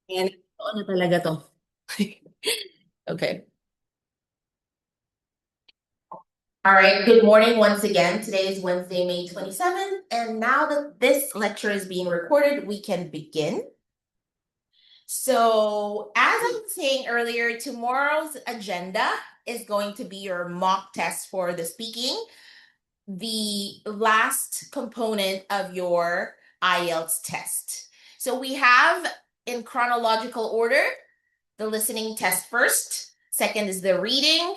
And totoo na talaga to. Okay. All right. Good morning once again. Today is Wednesday, May 27th. And now that this lecture is being recorded, we can begin. So, as I was saying earlier, tomorrow's agenda is going to be your mock test for the speaking, the last component of your IELTS test. So, we have in chronological order the listening test first, second is the reading,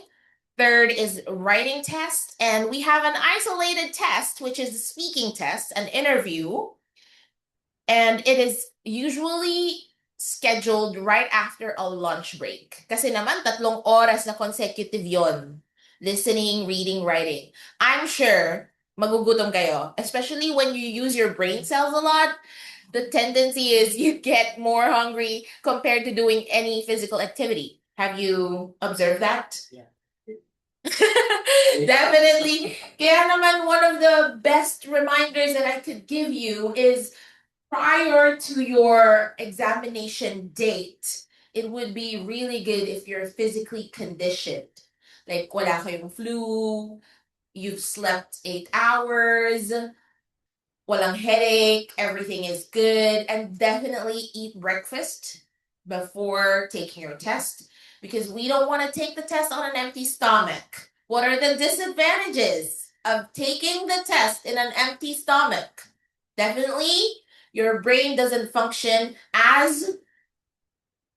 third is writing test, and we have an isolated test, which is the speaking test, an interview, and it is usually scheduled right after a lunch break. Kasi naman, 3 oras na consecutive yon. Listening, reading, writing. I'm sure magugutom kayo, especially when you use your brain cells a lot. The tendency is you get more hungry compared to doing any physical activity. Have you observed that? Yeah. Definitely. Kaya naman, one of the best reminders that I could give you is prior to your examination date, it would be really good if you're physically conditioned. Like, wala kayong flu, you've slept 8 hours, walang headache, everything is good, and definitely eat breakfast before taking your test because we don't want to take the test on an empty stomach. What are the disadvantages of taking the test in an empty stomach? Definitely, your brain doesn't function as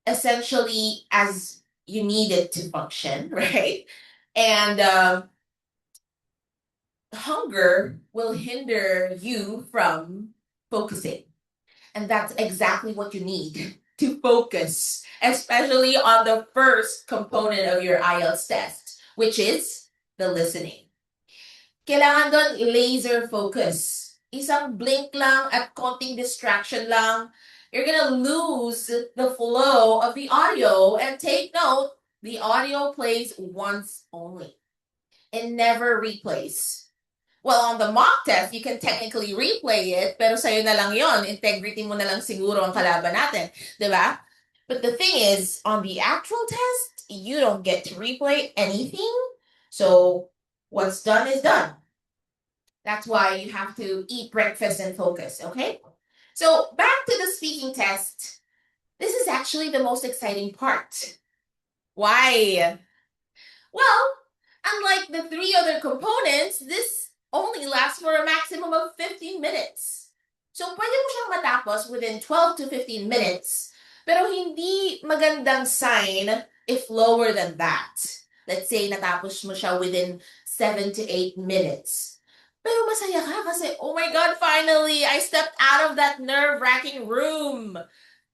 essentially as you need it to function, right? And hunger will hinder you from focusing. And that's exactly what you need to focus, especially on the first component of your IELTS test, which is the listening. Kailangan doon laser focus. Isang blink lang at konting distraction lang, you're gonna lose the flow of the audio. And take note, the audio plays once only. It never replays. Well, on the mock test, you can technically replay it, pero sa'yo na lang yon. Integrity mo na lang siguro ang kalaban natin. Diba? But the thing is, on the actual test, you don't get to replay anything. So what's done is done. That's why you have to eat breakfast and focus, okay? So back to the speaking test. This is actually the most exciting part. Why? Well, unlike the 3 other components, this only lasts for a maximum of 15 minutes. So pwede mo siyang matapos within 12 to 15 minutes, pero hindi magandang sign if lower than that. Let's say natapos mo siya within 7 to 8 minutes. Pero masaya ka kasi, oh my God, finally, I stepped out of that nerve-wracking room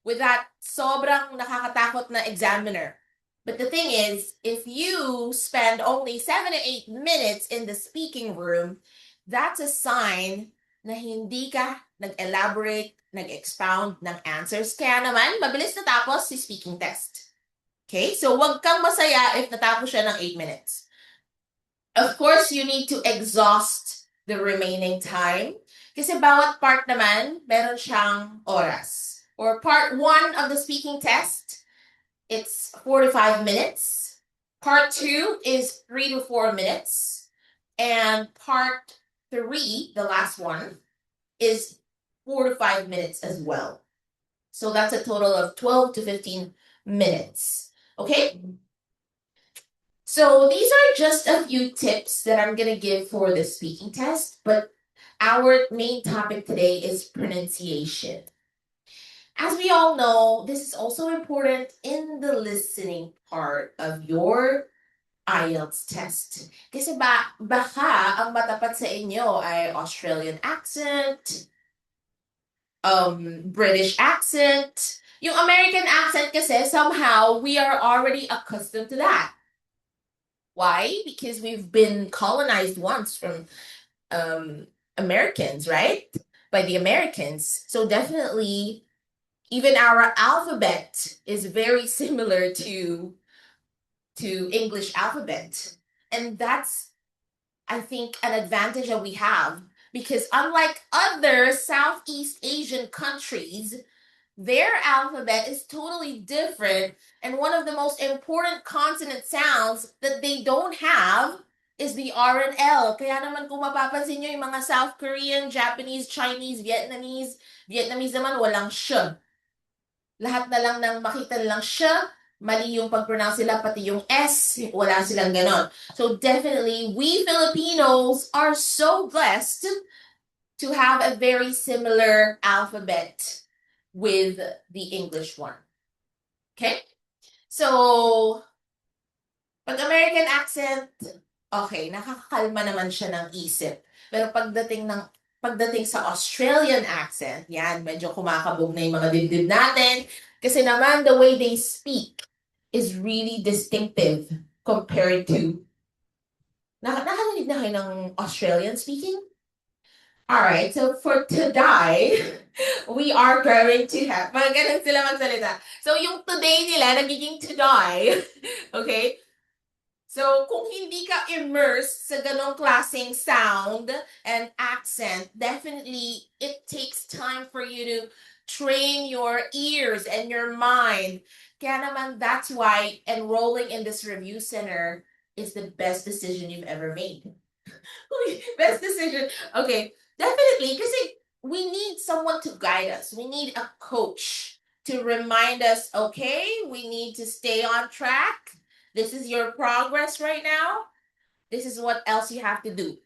with that sobrang nakakatakot na examiner. But the thing is, if you spend only 7 to 8 minutes in the speaking room, that's a sign na hindi ka nag-elaborate, nag-expound ng answers. Kaya naman, mabilis natapos si speaking test. Okay? So, wag kang masaya if natapos siya ng 8 minutes. Of course, you need to exhaust the remaining time. Kasi bawat part naman, meron siyang oras. Or part 1 of the speaking test, it's 4 to 5 minutes. Part 2 is 3 to 4 minutes. And part 3, the last one, is 4 to 5 minutes as well. So that's a total of 12 to 15 minutes. Okay? So these are just a few tips that I'm going to give for the speaking test, but our main topic today is pronunciation. As we all know, this is also important in the listening part of your IELTS test. Kasi baka ang matapat sa inyo ay Australian accent, British accent. Yung American accent kasi, somehow, we are already accustomed to that. Why? Because we've been colonized once from Americans, right? By the Americans. So definitely, even our alphabet is very similar to English alphabet. And that's, I think, an advantage that we have because unlike other Southeast Asian countries, Their alphabet is totally different, and one of the most important consonant sounds that they don't have is the R and L. Kaya naman kung mapapansin nyo yung mga South Korean, Japanese, Chinese, Vietnamese naman walang sh. Lahat na lang ng makita nilang sh, mali yung pag-pronounce nila, pati yung S, wala silang ganon. So definitely, we Filipinos are so blessed to have a very similar alphabet with the English one. Okay? So, pag American accent, okay, nakakakalma naman siya ng isip. Pero pagdating sa Australian accent, yan, medyo kumakabog na yung mga dibdib natin. Kasi naman, the way they speak is really distinctive compared to, nakarinig na kayo ng Australian speaking? Alright, so for today, we are going to have, mga ganun sila magsalita. So yung today nila, nagiging today. Okay? So kung hindi ka immersed sa ganong klaseng sound and accent, definitely it takes time for you to train your ears and your mind. Kaya naman, that's why enrolling in this review center is the best decision you've ever made. Best decision. Okay, definitely, because we need someone to guide us. We need a coach to remind us, okay, we need to stay on track. This is your progress right now. This is what else you have to do.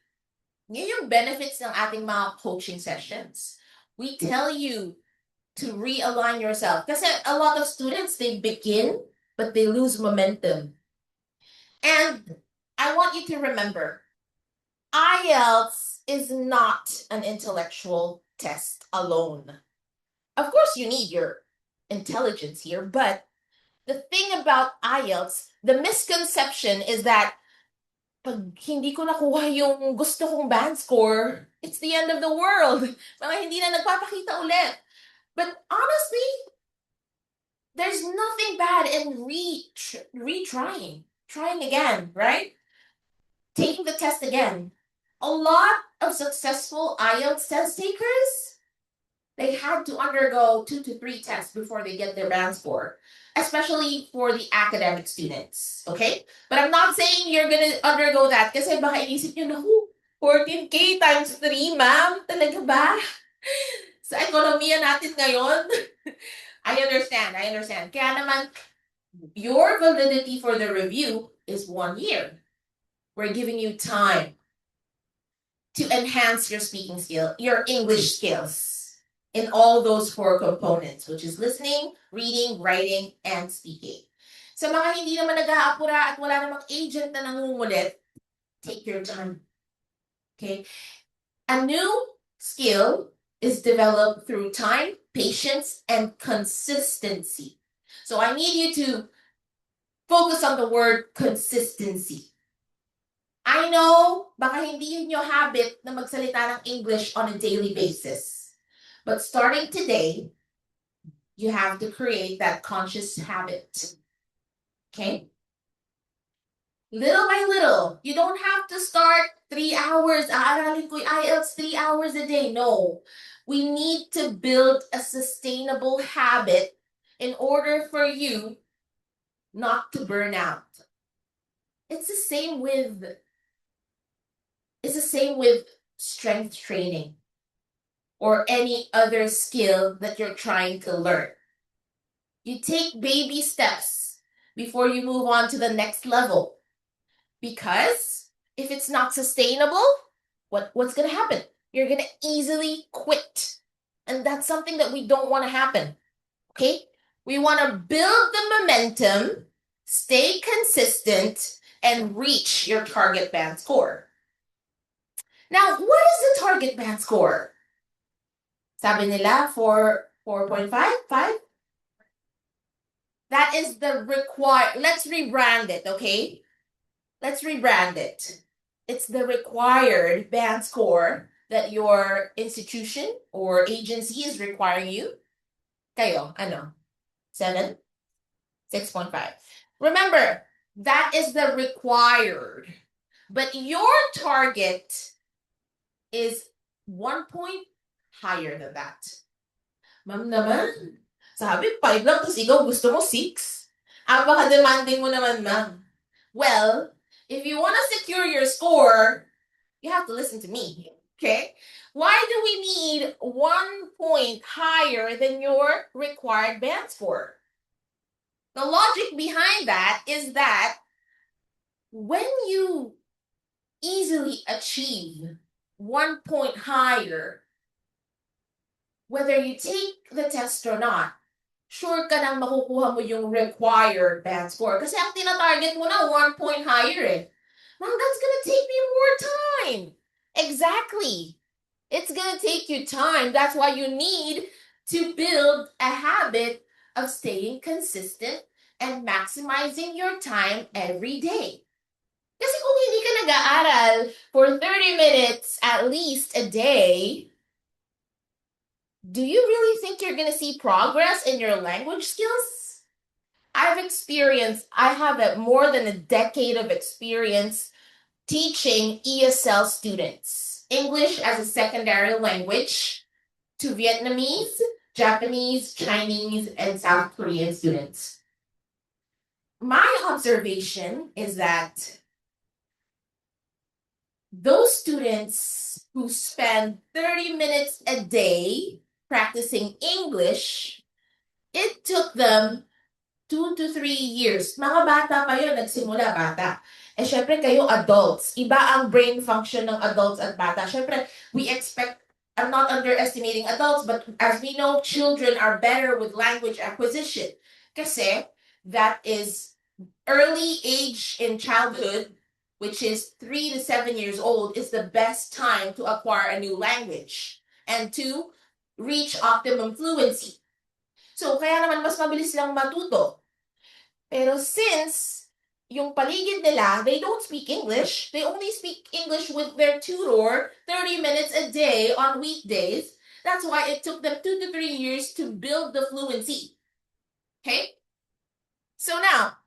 Yun yung benefits ng ating mga coaching sessions. We tell you to realign yourself. Kasi a lot of students, they begin, but they lose momentum. And I want you to remember, IELTS is not an intellectual test alone. Of course, you need your intelligence here, but the thing about IELTS, the misconception is that pag hindi ko nakuha yung gusto kong band score, it's the end of the world. Mga hindi na nagpapakita ulit. But honestly, there's nothing bad in retrying, trying again, right? Taking the test again. A lot of successful IELTS test takers, they had to undergo 2 to 3 tests before they get their band score, especially for the academic students, okay? But I'm not saying you're gonna undergo that kasi baka inisip nyo, naku, 14K times 3, ma'am? Talaga ba? Sa ekonomiya natin ngayon? I understand. Kaya naman, your validity for the review is 1 year. We're giving you time to enhance your speaking skill, your English skills in all those 4 components, which is listening, reading, writing, and speaking. Sa mga hindi naman nag-aapura at wala namang agent na nangungulit, take your time. Okay? A new skill is developed through time, patience, and consistency. So I need you to focus on the word consistency. I know, baka hindi yun yung habit na magsalita ng English on a daily basis. But starting today, you have to create that conscious habit. Okay? Little by little. You don't have to start 3 hours. Aaralin ko yung IELTS 3 hours a day. No. We need to build a sustainable habit in order for you not to burn out. It's the same with strength training or any other skill that you're trying to learn. You take baby steps before you move on to the next level. Because if it's not sustainable, what's going to happen? You're going to easily quit. And that's something that we don't want to happen. Okay? We want to build the momentum, stay consistent, and reach your target band score. Now, what is the target band score? Sabi nila, 4.5? 5? That is the required. Let's rebrand it, okay? Let's rebrand it. It's the required band score that your institution or agency is requiring you. Kayo, ano? 7? 6.5. Remember, that is the required. But your target is 1 point higher than that. Ma'am naman, Sabi, 5 lang, tapos ikaw gusto mo 6? Apaka-demanding mo naman, ma'am. Well, if you want to secure your score, you have to listen to me. Okay? Why do we need 1 point higher than your required band score? The logic behind that is that when you easily achieve 1 point higher, whether you take the test or not, sure ka nang makukuha mo yung required band score. Kasi ang tinatarget mo na 1 point higher eh. Ma'am, that's gonna take me more time. Exactly. It's gonna take you time. That's why you need to build a habit of staying consistent and maximizing your time every day. Kasi kung hindi ka nag-aaral for 30 minutes at least a day, do you really think you're going to see progress in your language skills? I have more than a decade of experience teaching ESL students English as a secondary language to Vietnamese, Japanese, Chinese, and South Korean students. My observation is that those students who spend 30 minutes a day practicing English, it took them 2 to 3 years. Mga bata pa yun, nagsimula bata. Eh, syempre kayo adults. Iba ang brain function ng adults at bata. Syempre, I'm not underestimating adults, but as we know, children are better with language acquisition. Kasi, that is early age in childhood, which is 3 to 7 years old, is the best time to acquire a new language and to reach optimum fluency. So, kaya naman mas mabilis lang matuto. Pero since yung paligid nila, they don't speak English, they only speak English with their tutor 30 minutes a day on weekdays, that's why it took them 2 to 3 years to build the fluency. Okay? So now,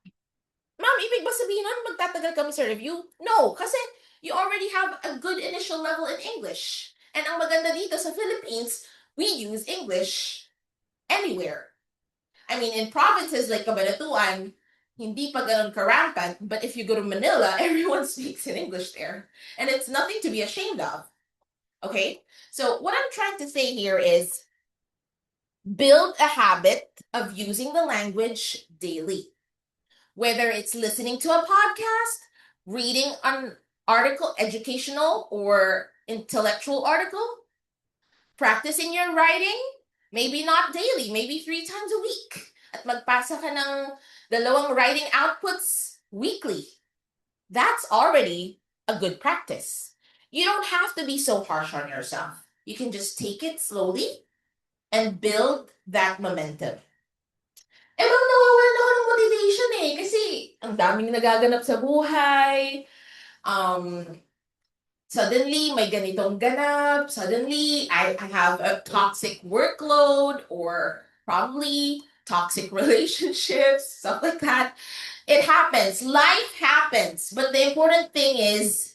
ma'am, ibig ba sabihin nun magtatagal kami sa review? No, kasi you already have a good initial level in English. And ang maganda dito sa Philippines, we use English anywhere. I mean, in provinces like Cabanatuan, hindi pa ganun ka-rampant, but if you go to Manila, everyone speaks in English there. And it's nothing to be ashamed of. Okay? So what I'm trying to say here is build a habit of using the language daily. Whether it's listening to a podcast, reading an article, educational or intellectual article, practicing your writing, maybe not daily, maybe 3 times a week. At magpasa ka ng 2 writing outputs weekly. That's already a good practice. You don't have to be so harsh on yourself. You can just take it slowly and build that momentum. Eh, bang nawawalan ako ng motivation eh. Kasi ang daming nagaganap sa buhay. Suddenly, may ganitong ganap. Suddenly, I have a toxic workload or probably toxic relationships, stuff like that. It happens. Life happens. But the important thing is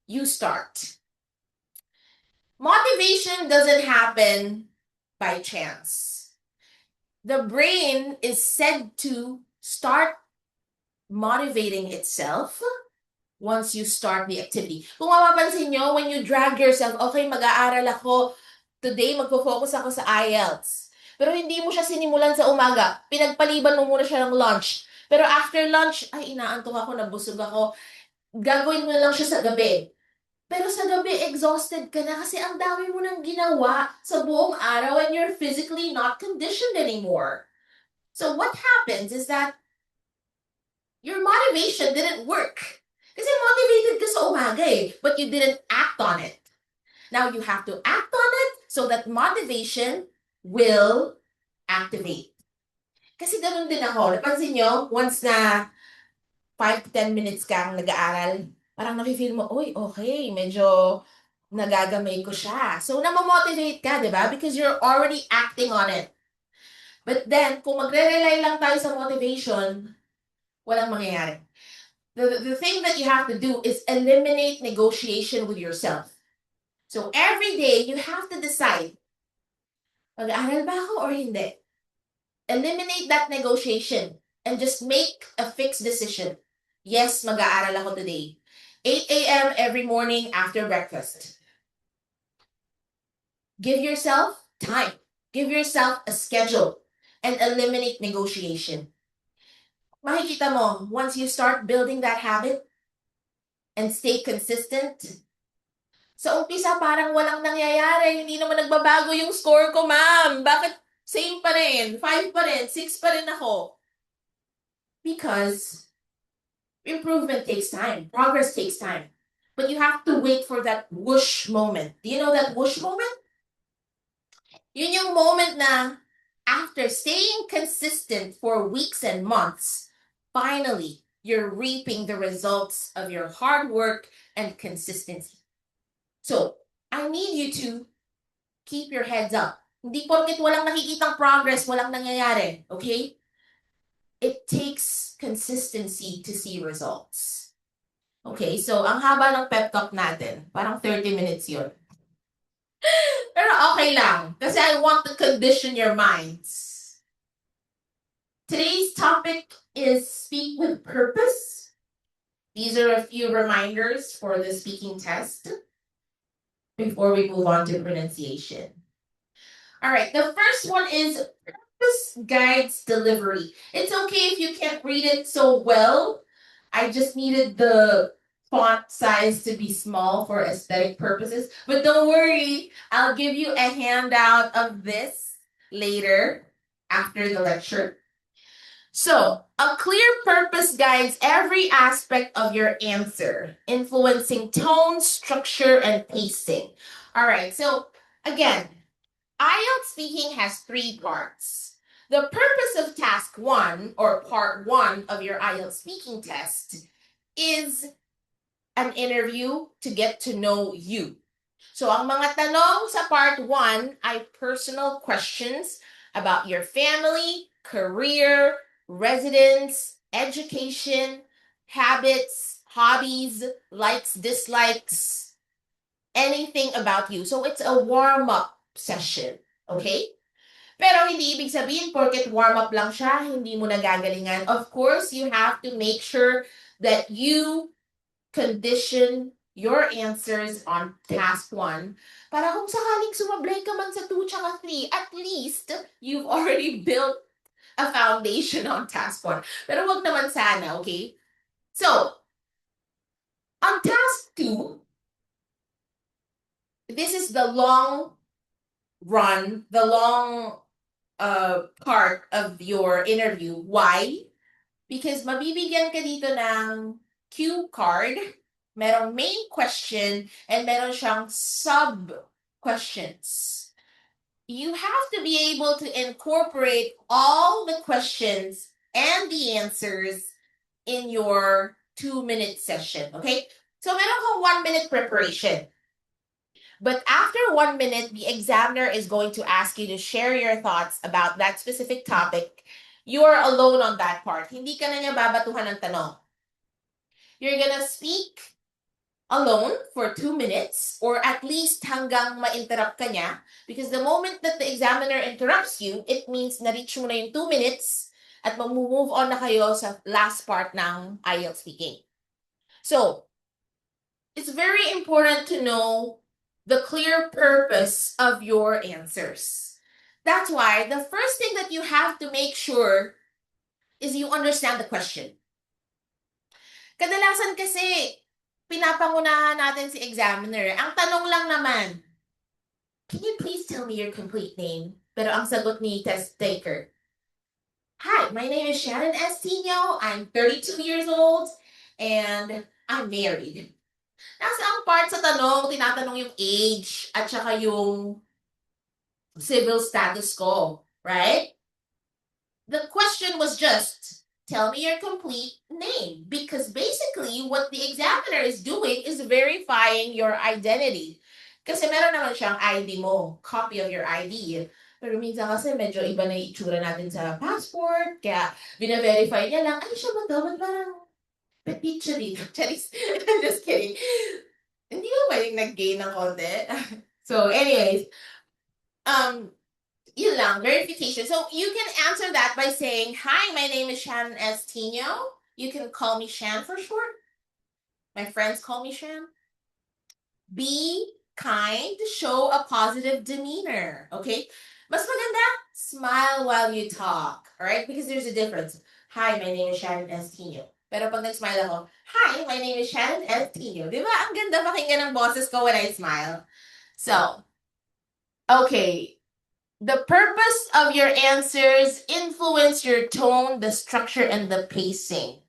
you start. Motivation doesn't happen by chance. The brain is said to start motivating itself once you start the activity. Kung mapapansin nyo, when you drag yourself, okay, mag-aaral ako, today magpo-focus ako sa IELTS. Pero hindi mo siya sinimulan sa umaga. Pinagpaliban mo muna siya ng lunch. Pero after lunch, ay, inaantok ako, nabusog ako. Gagawin mo lang siya sa gabi. Pero sa gabi, exhausted ka na kasi ang dami mo nang ginawa sa buong araw and you're physically not conditioned anymore. So what happens is that your motivation didn't work. Kasi motivated ka sa umaga eh, but you didn't act on it. Now you have to act on it so that motivation will activate. Kasi ganun din ako. Napansin nyo, once na 5 to 10 minutes kang nag-aaral, parang nafe-feel mo, uy, okay, medyo nagagamay ko siya. So, namamotivate ka, di ba? Because you're already acting on it. But then, kung magre-rely lang tayo sa motivation, walang mangyayari. The thing that you have to do is eliminate negotiation with yourself. So every day, you have to decide, mag-aaral ba ako or hindi? Eliminate that negotiation and just make a fixed decision. Yes, mag-aaral ako today. 8 a.m. every morning after breakfast. Give yourself time. Give yourself a schedule and eliminate negotiation. Makikita mo, once you start building that habit and stay consistent, sa umpisa parang walang nangyayari. Hindi naman nagbabago yung score ko, ma'am. Bakit same pa rin? 5 pa rin? 6 pa rin ako? Because improvement takes time. Progress takes time. But you have to wait for that whoosh moment. Do you know that whoosh moment? Yun yung moment na after staying consistent for weeks and months, finally, you're reaping the results of your hard work and consistency. So, I need you to keep your heads up. Hindi porket walang nakikitang progress, walang nangyayari. Okay? It takes consistency to see results. Okay, so ang haba ng pep talk natin, parang 30 minutes yun. Pero okay lang, kasi I want to condition your minds. Today's topic is speak with purpose. These are a few reminders for the speaking test before we move on to pronunciation. All right, the first one is purpose guides delivery. It's okay if you can't read it so well. I just needed the font size to be small for aesthetic purposes. But don't worry, I'll give you a handout of this later after the lecture. So, a clear purpose guides every aspect of your answer, influencing tone, structure, and pacing. All right, so again, IELTS speaking has 3 parts. The purpose of task 1 or part 1 of your IELTS speaking test is an interview to get to know you. So ang mga tanong sa part 1 ay personal questions about your family, career, residence, education, habits, hobbies, likes, dislikes, anything about you. So it's a warm-up session. Okay? Pero hindi ibig sabihin porket warm-up lang siya, hindi mo nagagalingan. Of course, you have to make sure that you condition your answers on task 1 para kung sakaling sumablay ka man sa 2 tsaka 3, at least you've already built a foundation on task 1. Pero wag naman sana, okay? So, on task 2, this is the long run, the long part of your interview. Why? Because mabibigyan ka dito ng cue card, merong main question, and meron siyang sub-questions. You have to be able to incorporate all the questions and the answers in your 2-minute session, okay? So meron kang 1-minute preparation. But after 1 minute, the examiner is going to ask you to share your thoughts about that specific topic. You are alone on that part. Hindi ka na niya babatuhan ng tanong. You're gonna speak alone for 2 minutes, or at least hanggang ma-interrupt ka niya. Because the moment that the examiner interrupts you, it means na-reach mo na yung 2 minutes at mag-move on na kayo sa last part ng IELTS speaking. So, it's very important to know the clear purpose of your answers. That's why the first thing that you have to make sure is you understand the question. Kadalasan kasi, pinapangunahan natin si examiner. Ang tanong lang naman, can you please tell me your complete name? Pero ang sagot ni test taker, hi, my name is Shannon Estino. I'm 32 years old and I'm married. Nasa ang part sa tanong, tinatanong yung age at saka yung civil status ko, right? The question was just, tell me your complete name. Because basically, what the examiner is doing is verifying your identity. Kasi meron naman siyang ID mo, copy of your ID. Pero minsan kasi medyo iba na yung itsura natin sa passport, kaya bina-verify niya lang, ay siya ba daw? Ba't parang petite siya dito? Charis. I'm just kidding. Hindi ko pwedeng nag-gain ng konti. So anyways, Yun lang, verification. So you can answer that by saying, "Hi, my name is Shannon S. Tino. You can call me Shan for short. My friends call me Shan." Be kind, show a positive demeanor. Okay? Mas maganda, smile while you talk. Alright? Because there's a difference. "Hi, my name is Shannon S. Tino." Pero pag nag-smile ako, "Hi, my name is Shannon S. Tino." Di ba? Ang ganda pakinggan ng boses ko when I smile. So, okay. The purpose of your answers influence your tone, the structure, and the pacing.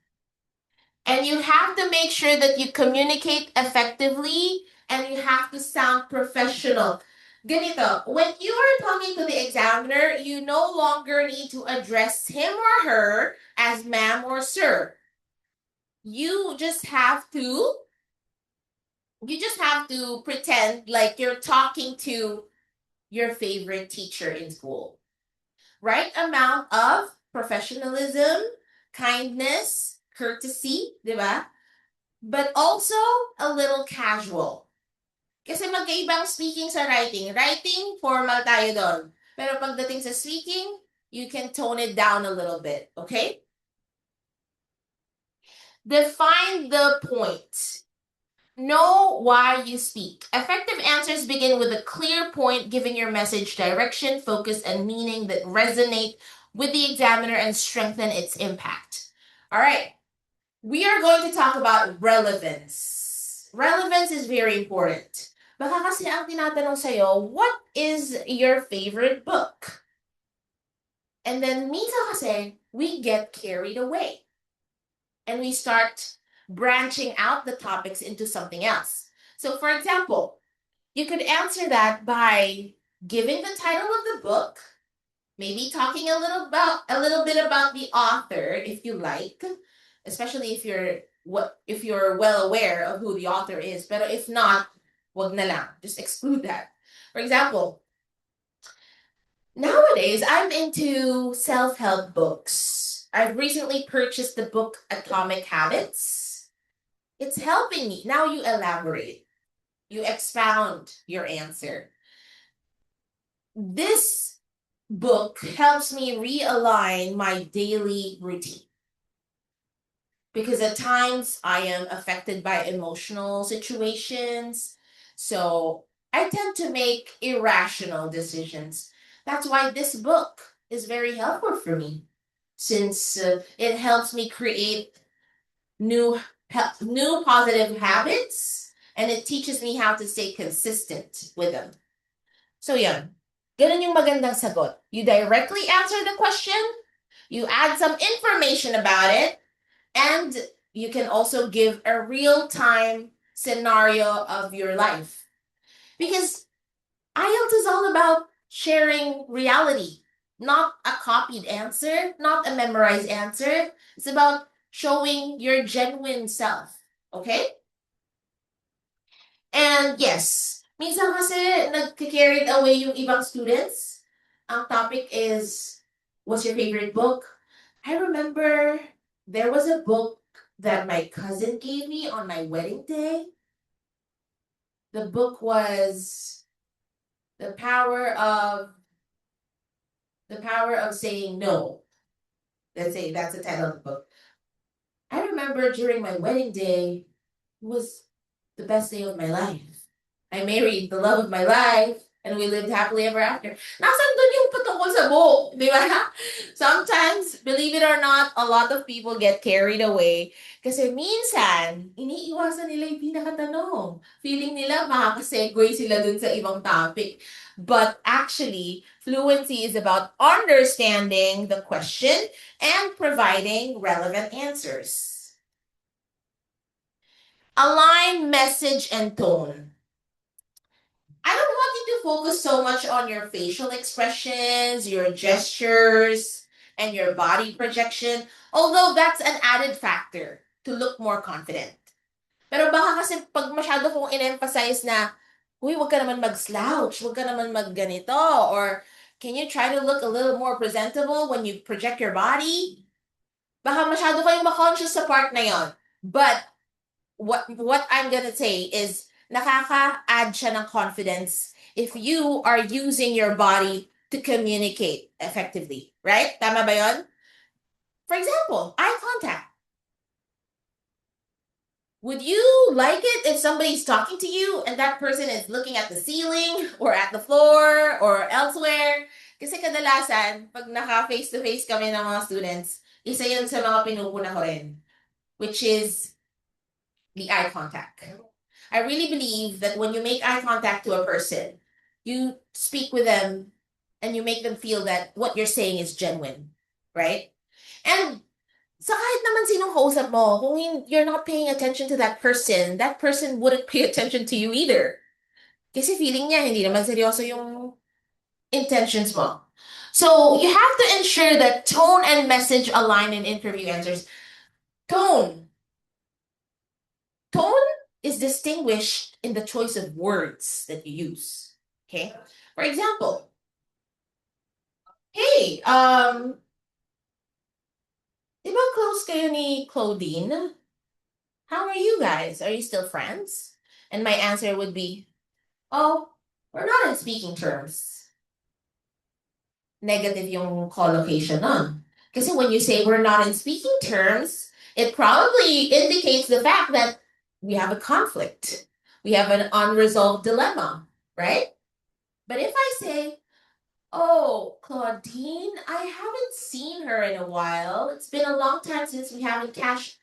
And you have to make sure that you communicate effectively and you have to sound professional. Ganito, when you are talking to the examiner, you no longer need to address him or her as ma'am or sir. You just have to pretend like you're talking to your favorite teacher in school. Right amount of professionalism, kindness, courtesy, di ba? But also a little casual. Kasi magkaibang speaking sa writing. Writing, formal tayo doon. Pero pagdating sa speaking, you can tone it down a little bit, okay? Define the point. Know why you speak. Effective answers begin with a clear point, giving your message direction, focus, and meaning that resonate with the examiner and strengthen its impact. All right, we are going to talk about relevance. Relevance is very important. Baka kasi ang tinatanong sa'yo, what is your favorite book? And then minsan kasi, we get carried away. And we start branching out the topics into something else. So, for example, you could answer that by giving the title of the book, maybe talking a little bit about the author if you like, especially if you're well aware of who the author is. But if not, wag na lang. Just exclude that. For example, nowadays I'm into self-help books. I've recently purchased the book Atomic Habits. It's helping me. Now you elaborate. You expound your answer. This book helps me realign my daily routine. Because at times I am affected by emotional situations. So I tend to make irrational decisions. That's why this book is very helpful for me, since it helps me create new positive habits, and it teaches me how to stay consistent with them. So yan, ganun yung magandang sagot. You directly answer the question, you add some information about it, and you can also give a real-time scenario of your life. Because IELTS is all about sharing reality, not a copied answer, not a memorized answer. It's about showing your genuine self. Okay? And yes, minsan kasi nag-carried away yung ibang students. Ang topic is, what's your favorite book? I remember there was a book that my cousin gave me on my wedding day. The book was The Power of Saying No. That's the title of the book. I remember during my wedding day, it was the best day of my life. I married the love of my life, and we lived happily ever after. Nasaan dun yung patungkol sa book, di ba? Sometimes, believe it or not, a lot of people get carried away kasi minsan, iniiwasan nila yung pinakatanong. Feeling nila makakasegue sila dun sa ibang topic. But actually, fluency is about understanding the question and providing relevant answers. Align message and tone. I don't want you to focus so much on your facial expressions, your gestures, and your body projection, although that's an added factor to look more confident. Pero baka kasi pag masyado kong in-emphasize na, uy, wag ka naman mag-slouch, wag ka naman mag-ganito, or can you try to look a little more presentable when you project your body? Baka masyado kayong ma-conscious sa part na yon. But what I'm gonna say is, nakaka-add siya ng confidence if you are using your body to communicate effectively, right? Tama ba yon? For example, eye contact. Would you like it if somebody's talking to you and that person is looking at the ceiling or at the floor or elsewhere? Kasi kadalasan, pag naka-face-to-face kami ng mga students, isa yun sa mga pinupuna ko rin, which is the eye contact. I really believe that when you make eye contact to a person, you speak with them and you make them feel that what you're saying is genuine, right? And sa kahit naman sinong kausap mo, kung you're not paying attention to that person wouldn't pay attention to you either. Kasi feeling niya, hindi naman seryoso yung intentions mo. So, you have to ensure that tone and message align in interview answers. Tone. Tone is distinguished in the choice of words that you use. Okay? For example, hey, di ba close kayo ni Claudine? How are you guys? Are you still friends? And my answer would be, oh, we're not in speaking terms. Negative yung collocation nun. Kasi when you say we're not in speaking terms, it probably indicates the fact that we have a conflict. We have an unresolved dilemma, right? But if I say, oh, Claudine, I haven't seen her in a while. It's been a long time since we haven't cashed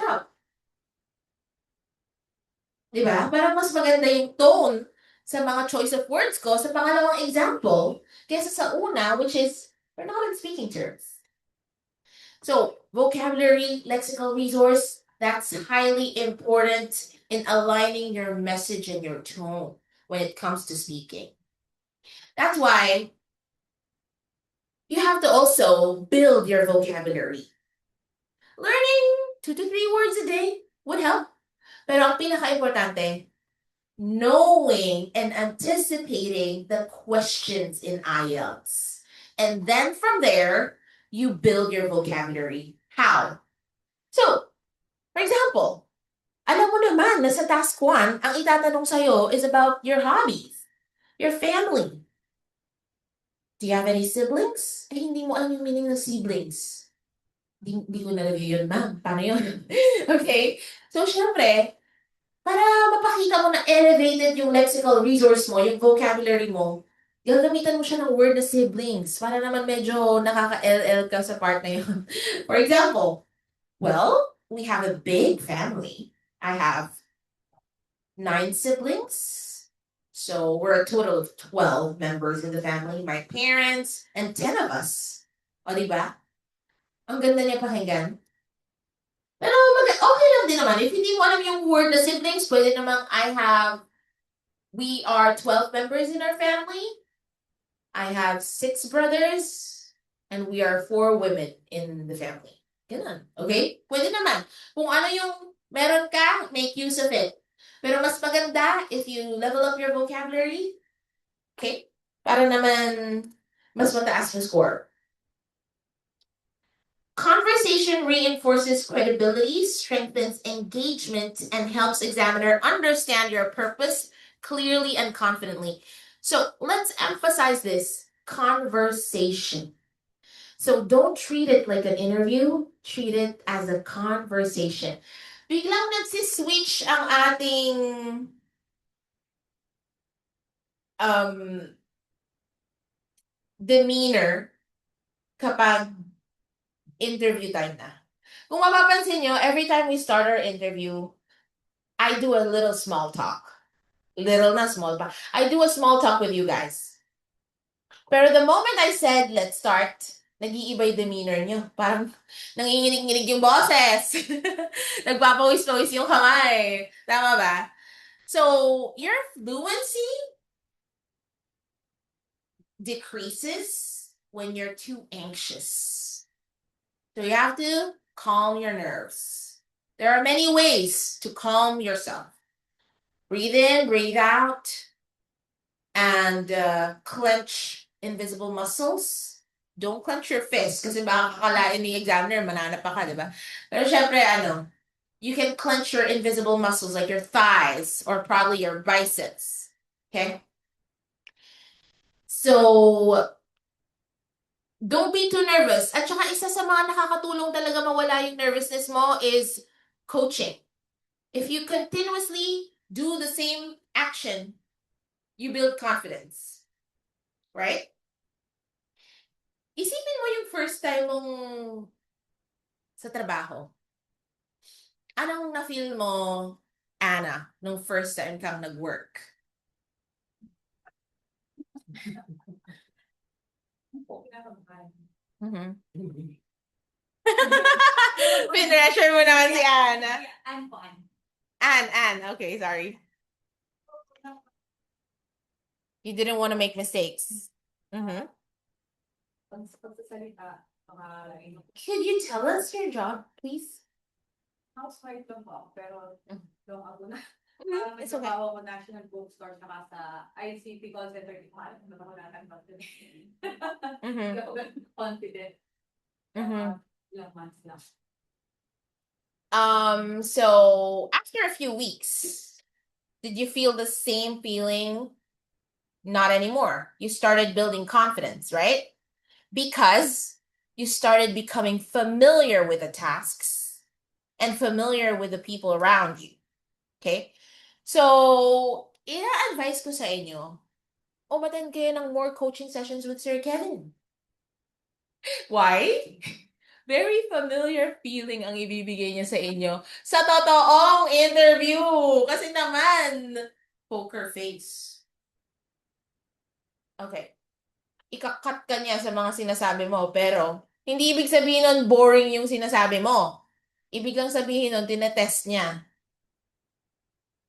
up. Di ba? Parang mas maganda yung tone sa mga choice of words ko sa pangalawang example kaysa sa una, which is, we're not in speaking terms. So, vocabulary, lexical resource, that's highly important in aligning your message and your tone when it comes to speaking. That's why you have to also build your vocabulary. Learning 2 to 3 words a day would help. Pero ang pinaka-importante, knowing and anticipating the questions in IELTS. And then from there, you build your vocabulary. How? So, for example, alam mo naman na sa task 1, ang itatanong sa'yo is about your hobbies, your family. Do you have any siblings? Eh, hindi mo alam yung meaning ng siblings. Di ko nalagay yun, ma'am. Paano yun? Okay? So, syempre, para mapakita mo na elevated yung lexical resource mo, yung vocabulary mo, gagamitan mo siya ng word na siblings para naman medyo nakaka-LL ka sa part na yun. For example, well, we have a big family. I have 9 siblings. So we're a total of 12 members in the family, my parents, and 10 of us. O, diba? Ang ganda niya pakinggan. Pero okay lang din naman. If hindi mo alam yung word na siblings, pwede namang we are 12 members in our family. I have 6 brothers, and we are 4 women in the family. Ganun. Okay? Pwede naman. Kung ano yung meron ka, make use of it. Pero mas maganda if you level up your vocabulary, okay? Para naman mas mataas yung score. Conversation reinforces credibility, strengthens engagement, and helps examiner understand your purpose clearly and confidently. So let's emphasize this, conversation. So don't treat it like an interview, treat it as a conversation. Biglang nagsiswitch ang ating demeanor kapag interview time na. Kung mapapansin nyo, every time we start our interview, I do a little small talk. Little na small talk. I do a small talk with you guys. Pero the moment I said, let's start, nag-iiba yung demeanor nyo. Parang nanginginig-nginig yung boses. Nagpapawis-pawis yung kamay. Tama ba? So, your fluency decreases when you're too anxious. So you have to calm your nerves. There are many ways to calm yourself. Breathe in, breathe out, and clench invisible muscles. Don't clench your fist kasi baka kakalain ni examiner, mananap pa ka, di ba? Pero syempre, you can clench your invisible muscles like your thighs or probably your biceps. Okay? So, don't be too nervous. At saka isa sa mga nakakatulong talaga mawala yung nervousness mo is coaching. If you continuously do the same action, you build confidence. Right? Isipin mo yung first time mong sa trabaho. Anong na-feel mo, Anna, nung first time kang nag-work? Mm-hmm. Pinressure mo naman si Anna. Anne. Okay, sorry. You didn't want to make mistakes. Mm-hmm. Could you tell us your job, please? Housewife lang po, pero doon ako na. It's okay. Nagtrabaho ako National Bookstore saka sa ICT call center. Hindi ako nakakanta. Hindi ako confident. Ilang months lang. So after a few weeks, did you feel the same feeling? Not anymore. You started building confidence, right? Because you started becoming familiar with the tasks and familiar with the people around you. Okay? So, ina-advise ko sa inyo, umattend kayo ng more coaching sessions with Sir Kevin. Why? Very familiar feeling ang ibibigay niya sa inyo sa totoong interview. Kasi naman, poker face. Okay. Ikakat ka niya sa mga sinasabi mo, pero hindi ibig sabihin nun boring yung sinasabi mo. Ibig lang sabihin nun, tinetest niya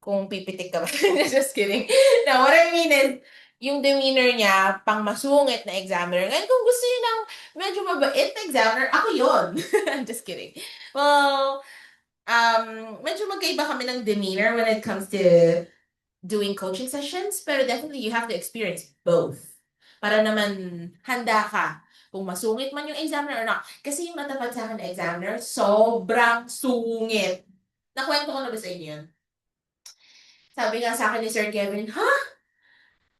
kung pipitik ka ba. Just kidding. No, what I mean is, yung demeanor niya, pang masungit na examiner. Ngayon, kung gusto niyo ng medyo mabait na examiner, ako yun. I'm just kidding. Well, medyo magkaiba kami ng demeanor when it comes to doing coaching sessions, pero definitely you have to experience both. Para naman handa ka kung masungit man yung examiner or not. Kasi yung matapat sa akin na examiner, sobrang sungit. Nakwento ko na ba sa inyo yun? Sabi nga sa akin ni Sir Kevin,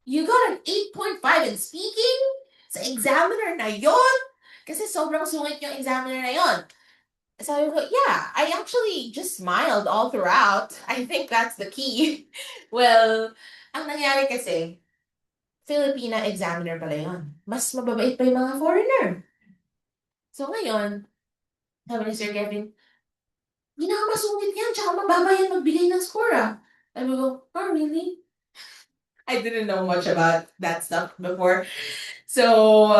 you got an 8.5 in speaking? Sa examiner na yon? Kasi sobrang sungit yung examiner na yon. Sabi ko, yeah, I actually just smiled all throughout. I think that's the key. Well, ang nangyari kasi, Filipina examiner pala yun. Mas mababait pa yung mga foreigner. So ngayon, sabi ni Sir Kevin, masungit yan, tsaka mababa yan magbigay ng score Sabi ko, oh really? I didn't know much about that stuff before. So,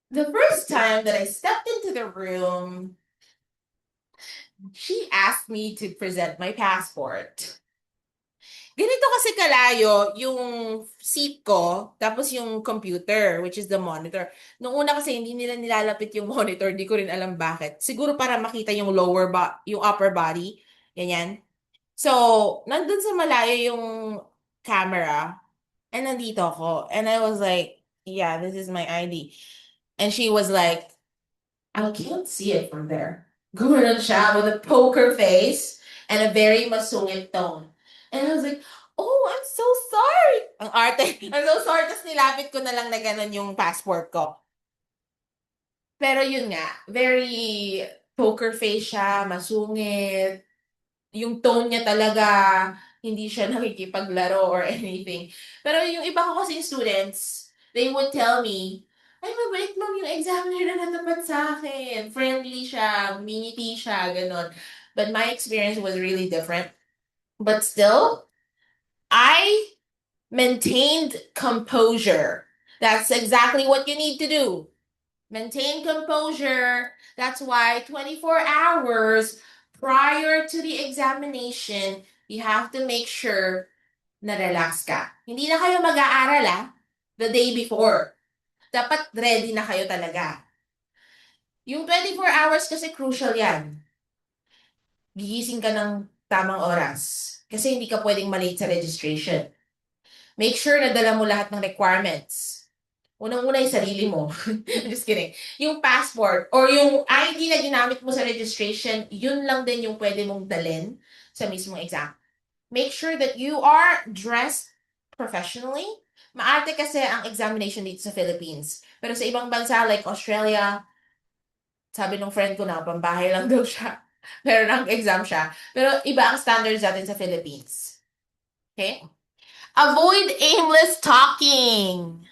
the first time that I stepped into the room, she asked me to present my passport. Ganito kasi kalayo yung seat ko, tapos yung computer, which is the monitor. Nung una kasi hindi nila nilalapit yung monitor, di ko rin alam bakit. Siguro para makita yung yung upper body, ganyan. So, nandun sa malayo yung camera, and nandito ako. And I was like, yeah, this is my ID. And she was like, I can't see it from there. Gumanon siya with a poker face and a very masungit tone. And I was like, oh, I'm so sorry. Ang arte. I'm so sorry. Tapos nilapit ko na lang na ganun yung passport ko. Pero yun nga, very poker face siya, masungit. Yung tone niya talaga, hindi siya nakikipaglaro or anything. Pero yung iba ko kasi students, they would tell me, ay, mabait ma'am yung examiner na natapat sa akin. Friendly siya, minity siya, ganun. But my experience was really different. But still, I maintained composure. That's exactly what you need to do. Maintain composure. That's why 24 hours prior to the examination, you have to make sure na relax ka. Hindi na kayo mag-aaral the day before. Dapat ready na kayo talaga. Yung 24 hours kasi crucial yan. Gigising ka ng tamang oras. Kasi hindi ka pwedeng malate sa registration. Make sure na dala mo lahat ng requirements. Unang-una yung sarili mo. I'm just kidding. Yung passport or yung ID na ginamit mo sa registration, yun lang din yung pwede mong dalhin sa mismong exam. Make sure that you are dressed professionally. Maarte kasi ang examination dito sa Philippines. Pero sa ibang bansa like Australia, sabi nung friend ko na, pambahay lang daw siya. Pero nag-exam siya. Pero iba ang standards natin sa Philippines. Okay? Avoid aimless talking.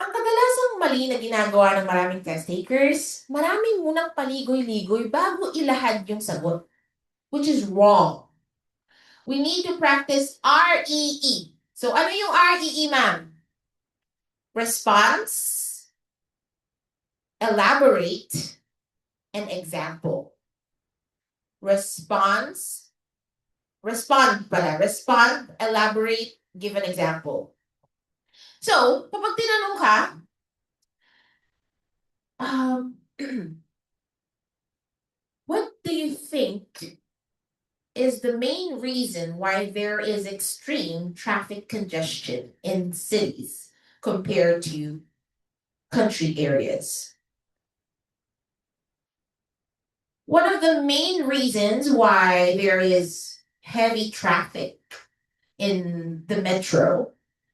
Ang kadalasang mali na ginagawa ng maraming test takers, maraming munang paligoy-ligoy bago ilahad yung sagot, which is wrong. We need to practice REE. So, ano yung REE, ma'am? Response, elaborate, and example. Response, respond, elaborate, give an example. So, kapag tinanong ka, um, what do you think is the main reason why there is extreme traffic congestion in cities compared to country areas? One of the main reasons why there is heavy traffic in the metro,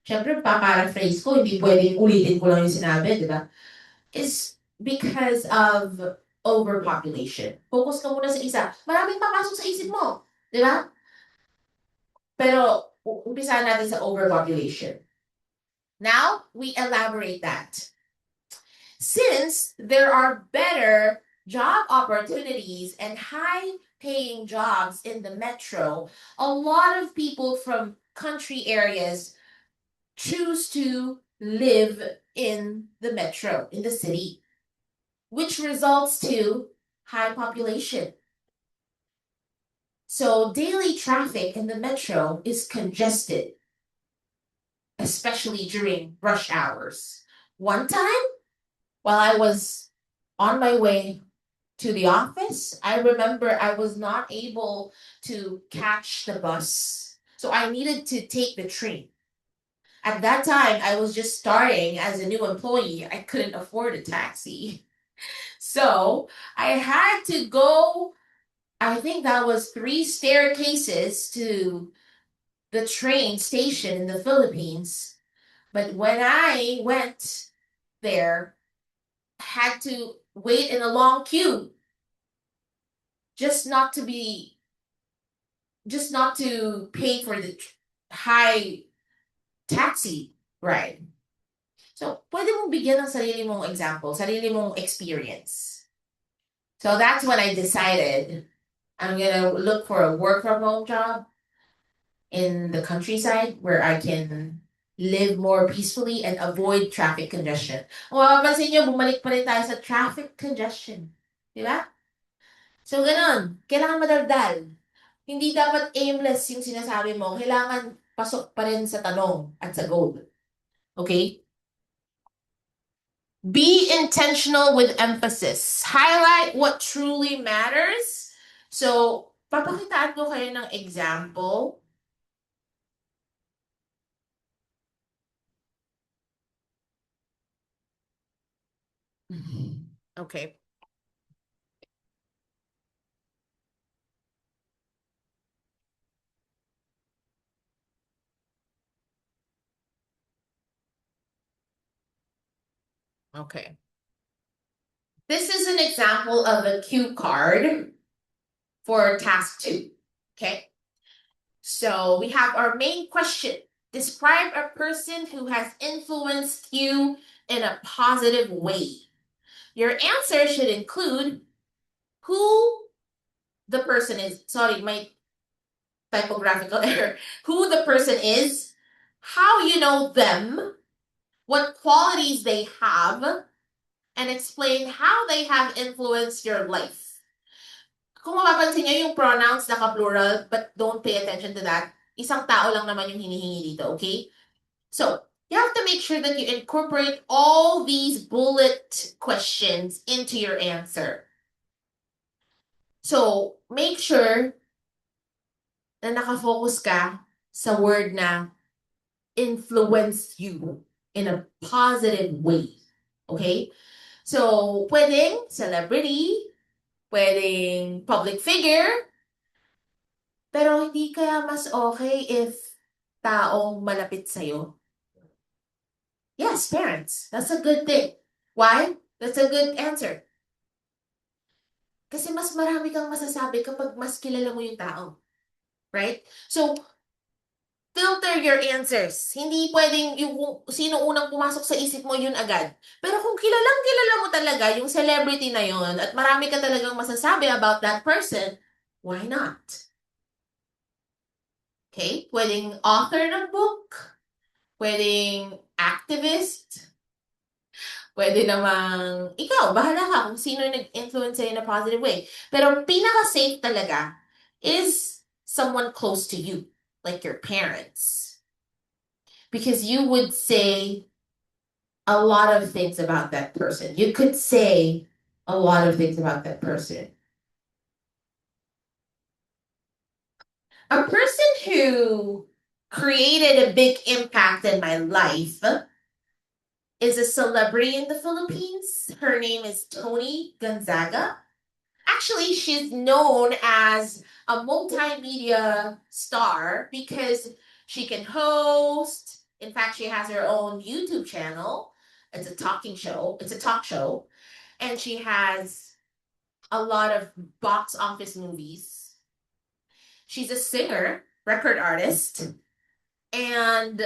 syempre pa-paraphrase ko, hindi pwedeng ulitin ko lang yung sinabi, di ba? Is because of overpopulation. Focus ka muna sa isa. Maraming papasok sa isip mo. Di ba? Pero, umpisa natin sa overpopulation. Now, we elaborate that. Since there are better job opportunities and high-paying jobs in the metro, a lot of people from country areas choose to live in the metro, in the city, which results to high population. So daily traffic in the metro is congested, especially during rush hours. One time, while I was on my way to the office, I remember I was not able to catch the bus. So I needed to take the train. At that time, I was just starting as a new employee. I couldn't afford a taxi. So I had to go, I think that was 3 staircases to the train station in the Philippines. But when I went there, I had to wait in a long queue just not to pay for the high taxi ride. So, pwede mong bigyan ng sarili mong example, sarili mong experience. So that's when I decided I'm gonna look for a work from home job in the countryside where I can live more peacefully and avoid traffic congestion. Kung mapapansin nyo, bumalik pa rin tayo sa traffic congestion. Di ba? So, ganun. Kailangan madaldal. Hindi dapat aimless yung sinasabi mo. Kailangan pasok pa rin sa tanong at sa goal. Okay? Be intentional with emphasis. Highlight what truly matters. So, papakitaan ko kayo ng example. Okay. Okay. This is an example of a cue card for task 2. Okay. So we have our main question. Describe a person who has influenced you in a positive way. Your answer should include who the person is. Sorry, my typographical error. Who the person is, how you know them, what qualities they have, and explain how they have influenced your life. Kung mapapansin nyo yung pronouns naka-plural, but don't pay attention to that, isang tao lang naman yung hinihingi dito, okay? So, you have to make sure that you incorporate all these bullet questions into your answer. So, make sure na nakafocus ka sa word na influence you in a positive way. Okay? So, pwedeng celebrity, pwedeng public figure, pero hindi kaya mas okay if taong malapit sa'yo? Yes, parents. That's a good thing. Why? That's a good answer. Kasi mas marami kang masasabi kapag mas kilala mo yung tao. Right? So, filter your answers. Hindi pwedeng yung sino unang pumasok sa isip mo, yun agad. Pero kung kilalang kilala mo talaga yung celebrity na yun at marami ka talagang masasabi about that person, why not? Okay? Pwedeng author ng book, pwedeng activist, pwede namang ikaw, bahala ka kung sino yung nag-influence sa'yo in a positive way. Pero pinaka-safe talaga is someone close to you, like your parents. Because you would say a lot of things about that person. You could say a lot of things about that person. A person who created a big impact in my life is a celebrity in the Philippines. Her name is Tony Gonzaga. Actually, she's known as a multimedia star because she can host. In fact, she has her own YouTube channel. It's a talking show. It's a talk show. And she has a lot of box office movies. She's a singer, record artist, and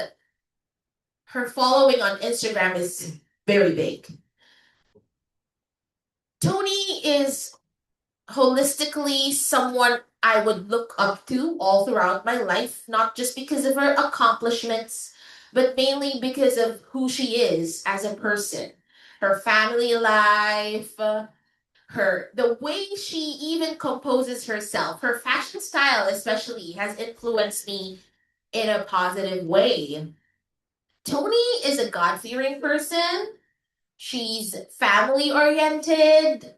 her following on Instagram is very big. Tony is holistically someone I would look up to all throughout my life, not just because of her accomplishments, but mainly because of who she is as a person. Her family life, the way she even composes herself, her fashion style especially has influenced me in a positive way. Tony is a God-fearing person. She's family oriented.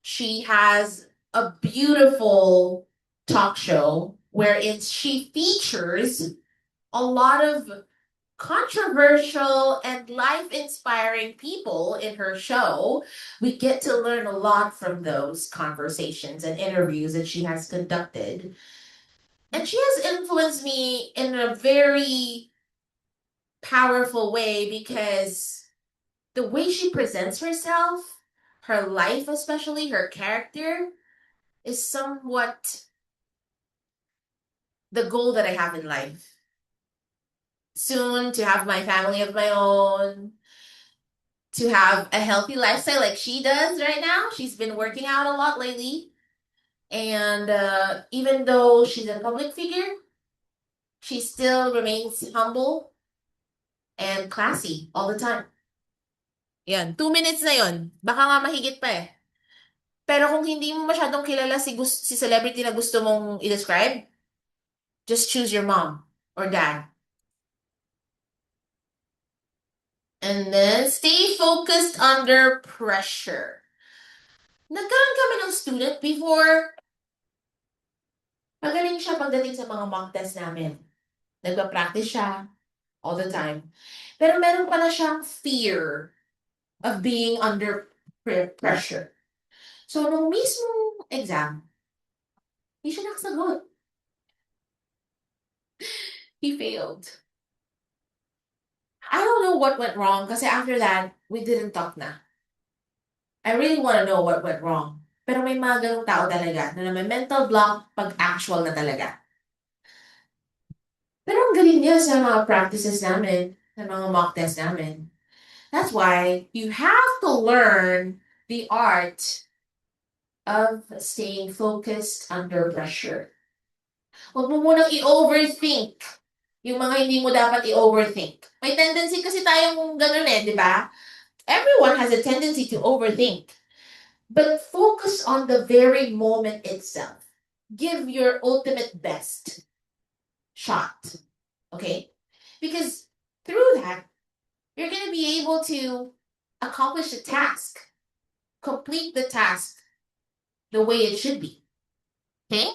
She has a beautiful talk show wherein she features a lot of controversial and life inspiring people in her show. We get to learn a lot from those conversations and interviews that she has conducted. And she has influenced me in a very powerful way because the way she presents herself, her life, especially her character, is somewhat the goal that I have in life. Soon to have my family of my own, to have a healthy lifestyle like she does right now. She's been working out a lot lately. And even though she's a public figure, she still remains humble and classy all the time. Yan, 2 minutes na yon. Baka nga mahigit pa eh. Pero kung hindi mo masyadong kilala si celebrity na gusto mong i-describe, just choose your mom or dad. And then, stay focused under pressure. Nagkaroon kami ng student before. Magaling siya pagdating sa mga mock test namin. Nagpa-practice siya all the time. Pero meron pala siyang fear of being under pressure. So, nung mismong exam, hindi siya nakasagot. He failed. I don't know what went wrong kasi after that, we didn't talk na. I really want to know what went wrong. Pero may mga ganong tao talaga na may mental block pag actual na talaga. Pero ang galing niya sa mga practices namin, sa mga mock test namin. That's why you have to learn the art of staying focused under pressure. Huwag mo munang i-overthink yung mga hindi mo dapat i-overthink. May tendency kasi tayong ganun eh, di ba? Everyone has a tendency to overthink. But focus on the very moment itself. Give your ultimate best shot. Okay? Because through that, you're going to be able to accomplish the task, complete the task the way it should be. Okay?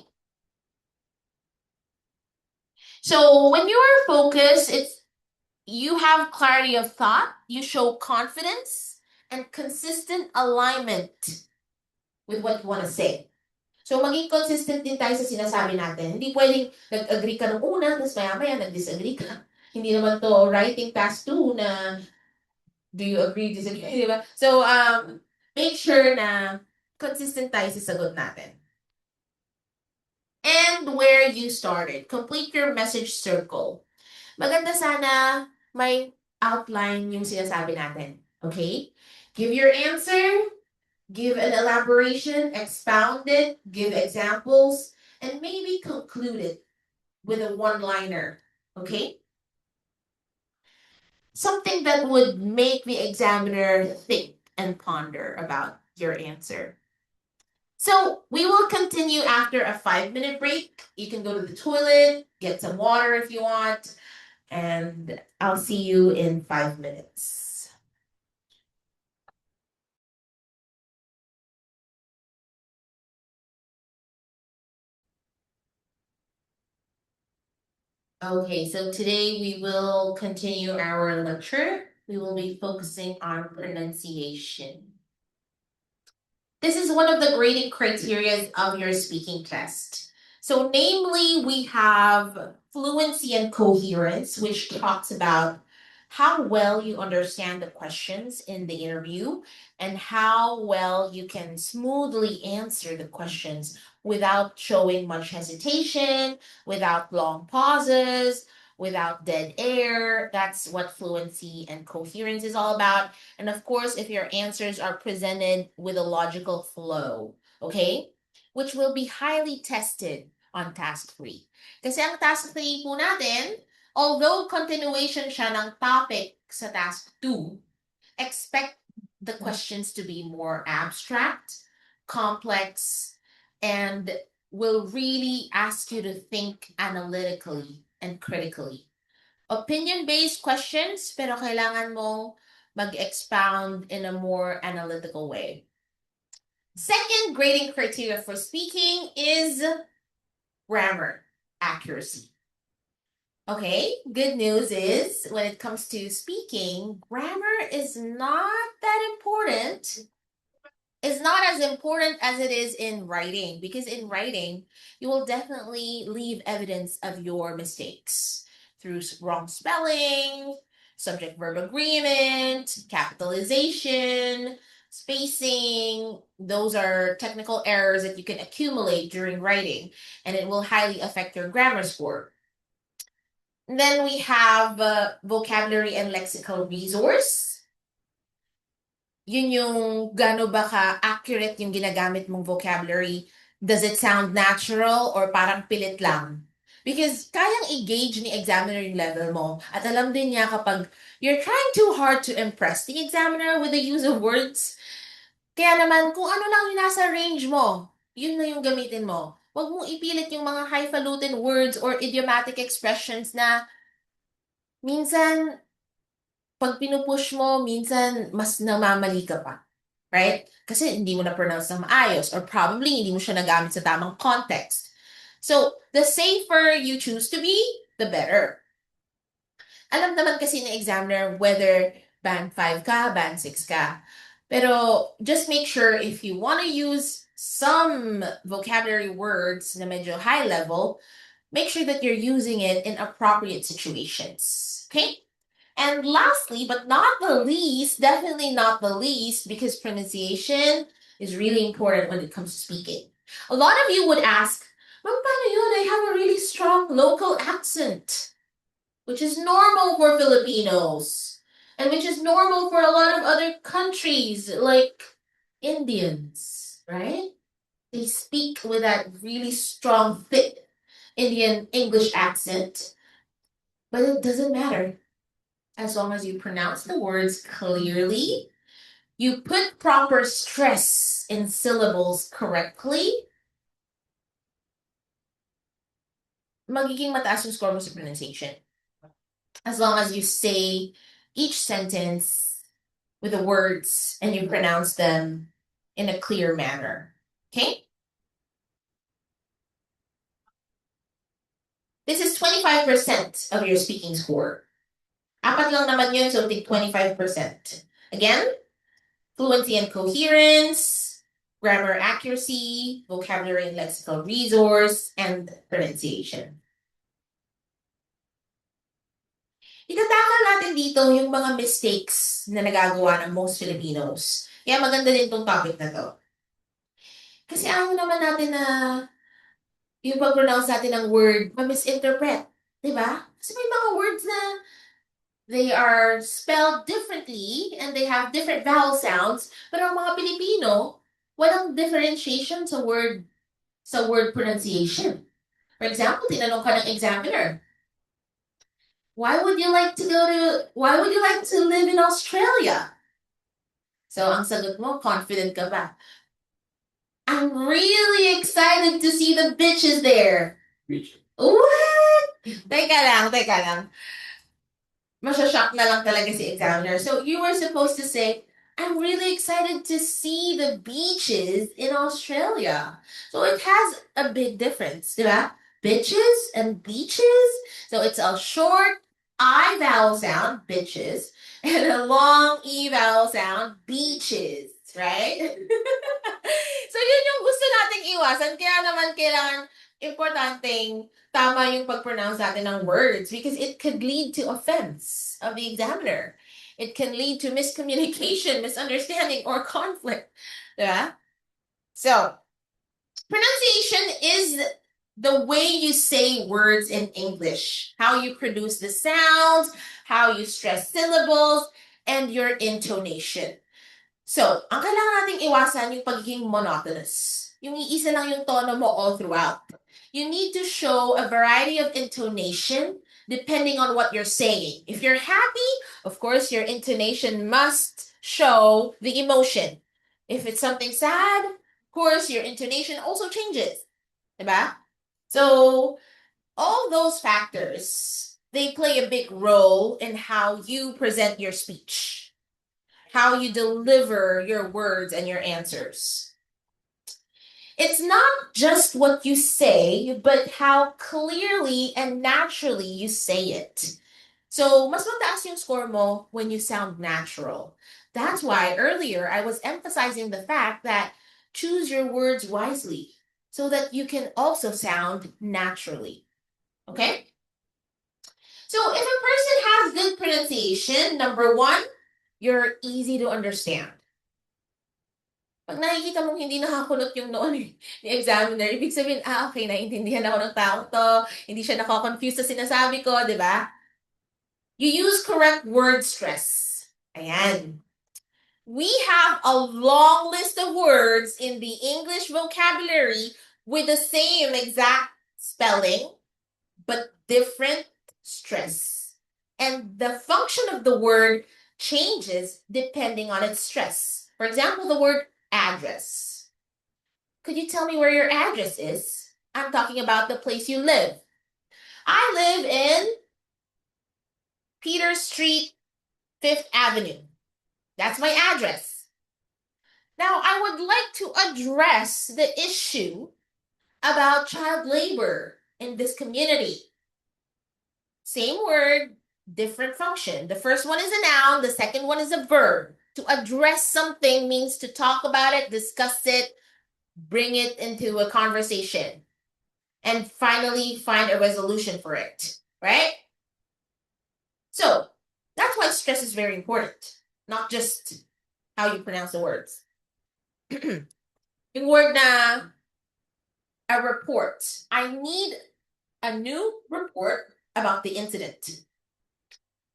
So when you are focused, you have clarity of thought, you show confidence and consistent alignment with what you want to say. So, maging consistent din tayo sa sinasabi natin. Hindi pwedeng nag-agree ka nung una, tapos maya-maya nag-disagree ka. Hindi naman to writing task 2 na do you agree, disagree, di ba? So, make sure na consistent tayo sa sagot natin. And where you started. Complete your message circle. Maganda sana may outline yung sinasabi natin. Okay? Give your answer, give an elaboration, expound it, give examples, and maybe conclude it with a one-liner. Okay? Something that would make the examiner think and ponder about your answer. So we will continue after a 5-minute break. You can go to the toilet, get some water if you want, and I'll see you in 5 minutes. Okay, so today we will continue our lecture. We will be focusing on pronunciation. This is one of the grading criteria of your speaking test. So namely, we have fluency and coherence, which talks about how well you understand the questions in the interview and how well you can smoothly answer the questions without showing much hesitation, without long pauses, without dead air. That's what fluency and coherence is all about. And of course, if your answers are presented with a logical flow, okay? Which will be highly tested on task 3. Kasi ang task 3 po natin, although continuation siya ng topic sa task 2, expect the questions to be more abstract, complex, and will really ask you to think analytically and critically. Opinion-based questions, pero kailangan mong mag-expound in a more analytical way. Second grading criteria for speaking is grammar accuracy. Okay, good news is when it comes to speaking, grammar is not that important. It's not as important as it is in writing, because in writing, you will definitely leave evidence of your mistakes through wrong spelling, subject verb agreement, capitalization, spacing. Those are technical errors that you can accumulate during writing, and it will highly affect your grammar score. Then we have vocabulary and lexical resource. Yun yung gaano ba ka-accurate yung ginagamit mong vocabulary. Does it sound natural or parang pilit lang? Because kayang i-gauge ni examiner yung level mo. At alam din niya kapag you're trying too hard to impress the examiner with the use of words. Kaya naman, kung ano lang yung nasa range mo, yun na yung gamitin mo. Huwag mong ipilit yung mga highfalutin words or idiomatic expressions na minsan pag pinupush mo, minsan mas namamali ka pa. Right? Kasi hindi mo na-pronounce ng maayos or probably hindi mo siya nagamit sa tamang context. So, the safer you choose to be, the better. Alam naman kasi ng examiner whether band 5 ka, band 6 ka. Pero just make sure if you want to use some vocabulary words na medyo high level, make sure that you're using it in appropriate situations. Okay? And lastly, but not the least, definitely not the least, because pronunciation is really important when it comes to speaking. A lot of you would ask, Ma'am, paano yun? I have a really strong local accent, which is normal for Filipinos, and which is normal for a lot of other countries, like Indians, right? They speak with that really strong, thick Indian English accent, but it doesn't matter. As long as you pronounce the words clearly, you put proper stress in syllables correctly, magiging mataas yung score mo sa pronunciation. As long as you say each sentence with the words and you pronounce them in a clear manner. Okay? This is 25% of your speaking score. Apat lang naman yun, so take 25%. Again, fluency and coherence, grammar accuracy, vocabulary and lexical resource, and pronunciation. Itatakal natin dito yung mga mistakes na nagagawa ng most Filipinos. Kaya maganda din tong topic na to. Kasi ayaw naman natin na yung pag-pronounce natin ng word, ma-misinterpret. Diba? Kasi may mga words na they are spelled differently and they have different vowel sounds. Pero ang mga Pilipino, walang differentiation sa word pronunciation. For example, tinanong ka ng examiner, why would you like to live in Australia? So, ang sagot mo, confident ka ba? I'm really excited to see the bitches there. What? Teka lang. Masyashock na lang talaga si examiner. So, you were supposed to say, I'm really excited to see the beaches in Australia. So, it has a big difference, diba? Bitches and beaches. So, it's a short I vowel sound, bitches, and a long E vowel sound, beaches, right? So, yun yung gusto nating iwasan. Kaya naman kailangan importanteng tama yung pag-pronounce natin ng words because it could lead to offense of the examiner. It can lead to miscommunication, misunderstanding, or conflict. Yeah? So, pronunciation is the way you say words in English, how you produce the sounds, how you stress syllables, and your intonation. So, ang kailangan nating iwasan yung pagiging monotonous. Yung iisa lang yung tono mo all throughout. You need to show a variety of intonation depending on what you're saying. If you're happy, of course, your intonation must show the emotion. If it's something sad, of course, your intonation also changes. Diba? So, all those factors, they play a big role in how you present your speech, how you deliver your words and your answers. It's not just what you say, but how clearly and naturally you say it. So, mas mataas yung score mo when you sound natural. That's why earlier I was emphasizing the fact that choose your words wisely so that you can also sound naturally. Okay? So, if a person has good pronunciation, number one, you're easy to understand. Pag nakikita mong hindi nakakulot yung noon ni examiner, ibig sabihin, okay, naiintindihan ako ng tao to, hindi siya nako-confuse sa sinasabi ko, di ba? You use correct word stress. Ayan. We have a long list of words in the English vocabulary with the same exact spelling, but different stress. And the function of the word changes depending on its stress. For example, the word address. Could you tell me where your address is? I'm talking about the place you live. I live in Peter Street, 5th Avenue. That's my address. Now, I would like to address the issue about child labor in this community. Same word, different function. The first one is a noun, the second one is a verb. To address something means to talk about it, discuss it, bring it into a conversation, and finally find a resolution for it, right? So, that's why stress is very important, not just how you pronounce the words. Yung word na a report. I need a new report about the incident.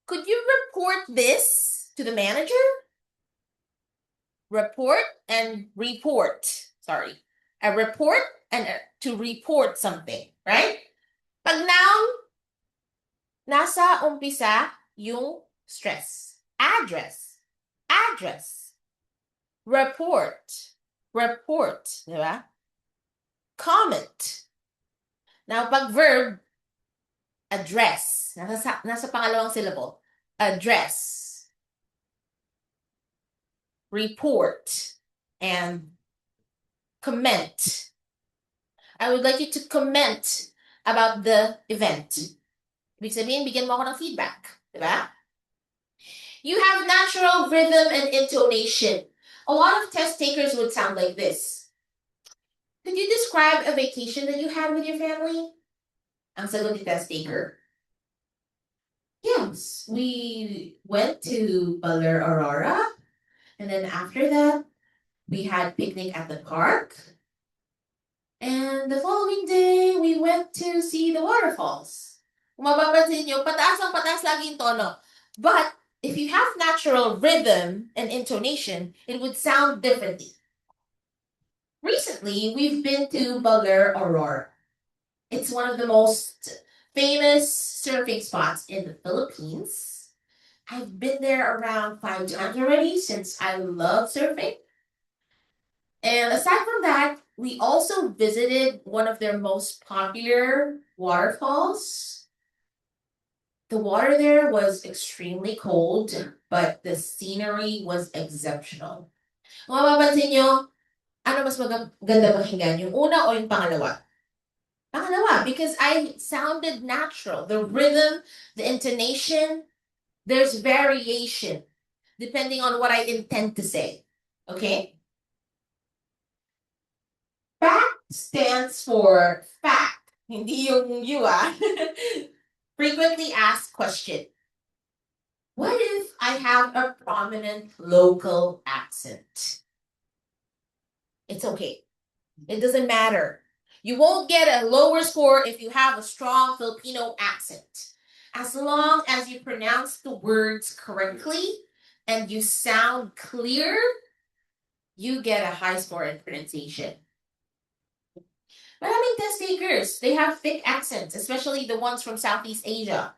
Could you report this to the manager? Report and report. Sorry. A report and to report something, right? Pag noun, nasa umpisa yung stress. Address. Address. Report. Report. Diba? Comment. Now, pag verb, address. Nasa pangalawang syllable. Address. Report. And comment. I would like you to comment about the event. Ibig sabihin, bigyan mo ako ng feedback. Diba? You have natural rhythm and intonation. A lot of test takers would sound like this. Could you describe a vacation that you had with your family? Ang sagot ni test taker. Yes, we went to Baler Aurora, and then after that, we had picnic at the park. And the following day, we went to see the waterfalls. Kung mapapansin nyo, pataas ang pataas lagi yung tono. But if you have natural rhythm and intonation, it would sound differently. Recently, we've been to Baler Aurora. It's one of the most famous surfing spots in the Philippines. I've been there around 5 times already since I love surfing. And aside from that, we also visited one of their most popular waterfalls. The water there was extremely cold, but the scenery was exceptional. Kung mapapansin nyo, ano mas maganda pakinggan? Yung una o yung pangalawa? Pangalawa, because I sounded natural. The rhythm, the intonation, there's variation depending on what I intend to say. Okay? Fact stands for fact. Hindi yung you Frequently asked question. What if I have a prominent local accent? It's okay. It doesn't matter. You won't get a lower score if you have a strong Filipino accent. As long as you pronounce the words correctly and you sound clear, you get a high score in pronunciation. Maraming test takers, they have thick accents, especially the ones from Southeast Asia.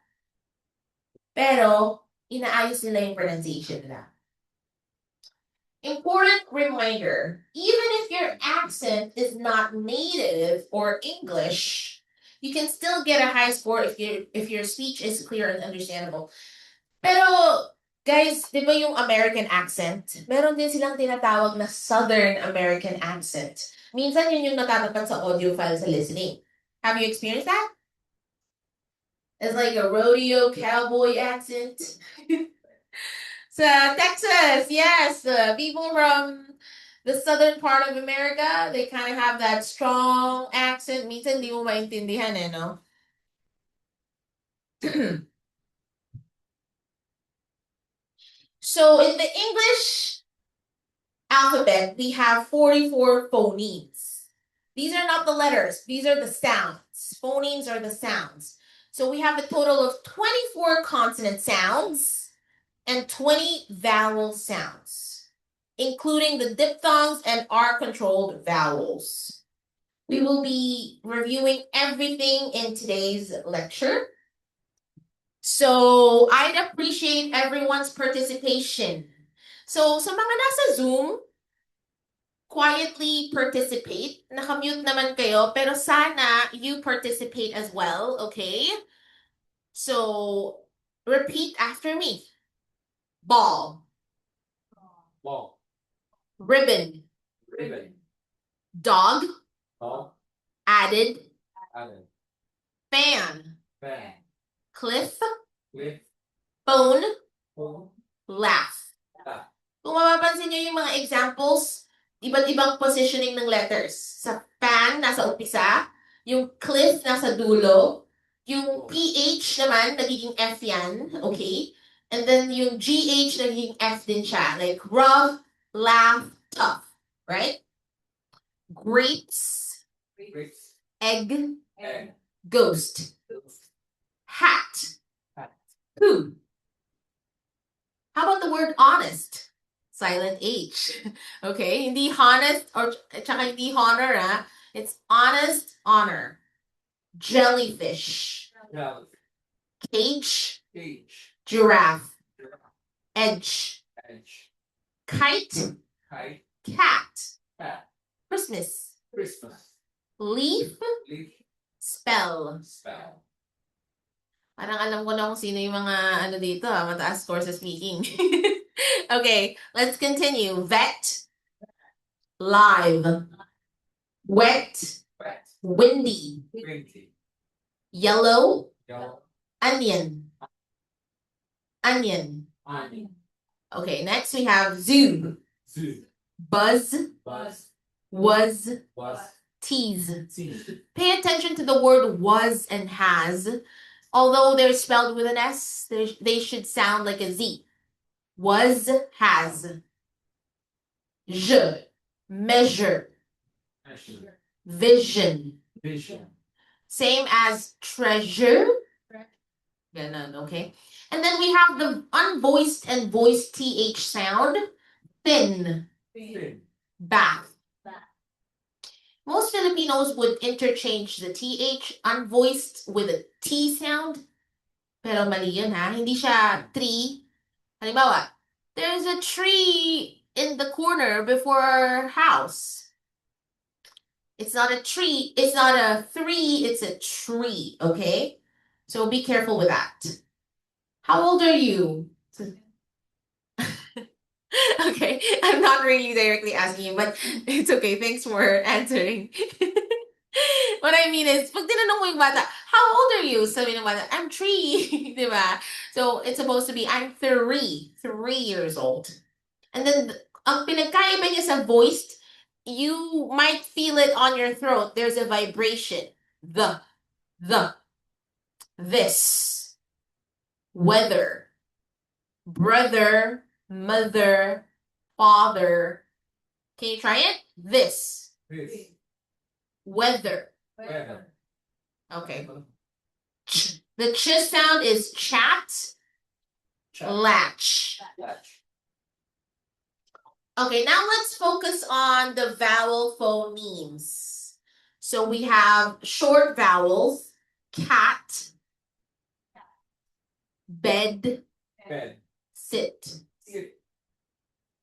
Pero, inaayos nila yung pronunciation nila. Important reminder, even if your accent is not native or English, you can still get a high score if your speech is clear and understandable. Pero, guys, di ba yung American accent? Meron din silang tinatawag na Southern American accent. Minsan yun yung natatapat sa audio file sa listening. Have you experienced that? It's like a rodeo cowboy accent. So Texas, yes, people from the southern part of America, they kind of have that strong accent. Minsan di mo maintindihan no? So in the English alphabet, we have 44 phonemes. These are not the letters. These are the sounds. Phonemes are the sounds. So we have a total of 24 consonant sounds and 20 vowel sounds, including the diphthongs and R-controlled vowels. We will be reviewing everything in today's lecture. So I'd appreciate everyone's participation. So sa mga nasa Zoom, quietly participate. Nakamute naman kayo, pero sana you participate as well, okay? So repeat after me. Ball. Ball. Ribbon. Ribbon. Dog. Dog. Added. Added. Fan. Fan. Cliff. Cliff. Phone. Phone. Laugh. Laugh. Kung mapapansin nyo yung mga examples, iba't ibang positioning ng letters. Sa fan, nasa umpisa. Yung cliff, nasa dulo. Yung PH naman, nagiging F yan. Okay? And then yung GH, nagiging F din siya. Like rough, laugh, tough. Right? Grapes. Grapes. Egg. Egg. Ghost. Ghost. Hat. Hat. Who? How about the word honest? Silent H. Okay, hindi honest or tsaka hindi honor, It's honest, honor. Jellyfish. Jellyfish. Cage. Cage. Giraffe. Giraffe. Edge. Edge. Kite. Kite. Cat. Cat. Christmas. Christmas. Leaf. Leaf. Spell. Spell. Parang alam ko na kung sino yung mga dito, mataas score sa speaking. Okay, let's continue. Vet. Live. Wet. Wet. Windy. Windy. Yellow. Yellow. Onion. Onion. Onion. Okay, next we have zoo. Zoo. buzz, Buzz. was, Was. tease. Tease. Pay attention to the word was and has. Although they're spelled with an S, they should sound like a Z. Was, has. Je, measure. Measure. Vision. Vision. Same as treasure. Ganun, okay? And then we have the unvoiced and voiced TH sound. Thin. Thin. Bath. Most Filipinos would interchange the TH unvoiced with a T sound. Pero mali yun ha. Hindi siya tree. Halimbawa, there's a tree in the corner before our house. It's not a tree. It's not a three. It's a tree, okay? So be careful with that. How old are you? Okay, I'm not really directly asking you, but it's okay. Thanks for answering. What I mean is, pag tinanong mo yung bata, how old are you? Sabi ng bata, I'm 3. Diba? So, it's supposed to be, I'm 3 years old. And then, ang pinagkaiba niya sa voiced, you might feel it on your throat. There's a vibration. The, this, weather, brother, mother, father. Can you try it? This. This. Weather. Weather. Okay. The ch sound is chat, latch. Latch. Okay, now let's focus on the vowel phonemes. So we have short vowels, cat, bed, Bed. sit, Sit.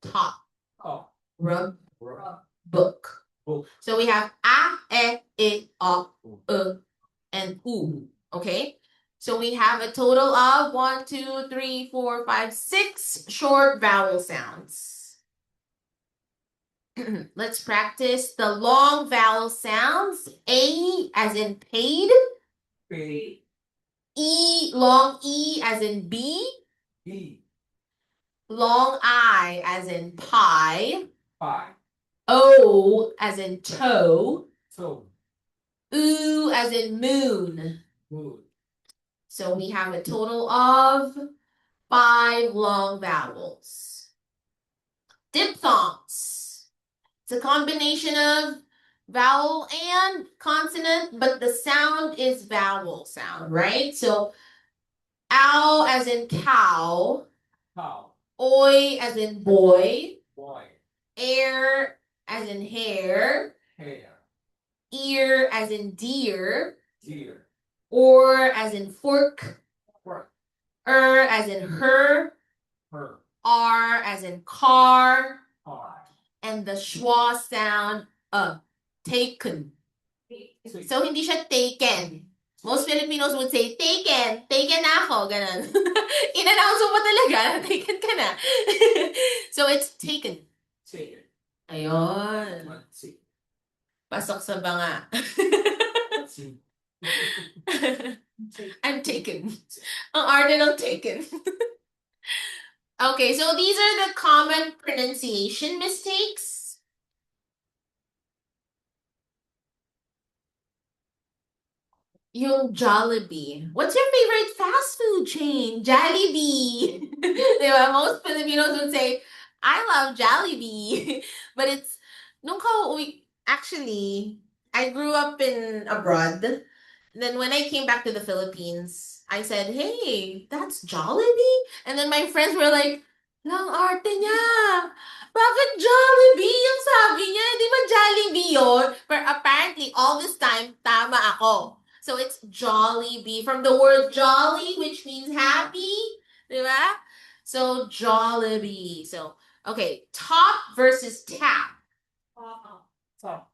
top, Top. rub, Rub. book. Book. So we have a, e, o, and u. Okay? So we have a total of 1, 2, 3, 4, 5, 6 short vowel sounds. Let's practice the long vowel sounds. A as in paid. Paid. E, long E as in B. B. Long I as in pie. Pie. O as in toe. So. U as in moon. Moon. So we have a total of 5 long vowels. Diphthongs. It's a combination of vowel and consonant, but the sound is vowel sound, right? So ow as in cow. Cow. Oi as in boy. Boy. Air as in hair. Hair. Ear as in deer. Deer. Or as in fork. Fork. As in her. Her. R as in car. Car. And the schwa sound, taken. So, hindi siya taken. Most Filipinos would say, taken. Taken na ako. Ganun. In-announce mo talaga. Taken ka na. So, it's taken. Taken. Ayun. Pasok sa banga. I'm taken. Ang arte ng taken. Okay, so these are the common pronunciation mistakes. Yung Jollibee. What's your favorite fast food chain? Jollibee. Diba? Most Filipinos would say, I love Jollibee. But it's, actually, I grew up in abroad. Then when I came back to the Philippines, I said, hey, that's Jollibee? And then my friends were like, lang arte niya. Bakit Jollibee yung sabi niya? Di ba Jollibee yun? But apparently, all this time, tama ako. So it's Jollibee from the word jolly, which means happy. Di ba? So Jollibee. So, okay, top versus tap. Top.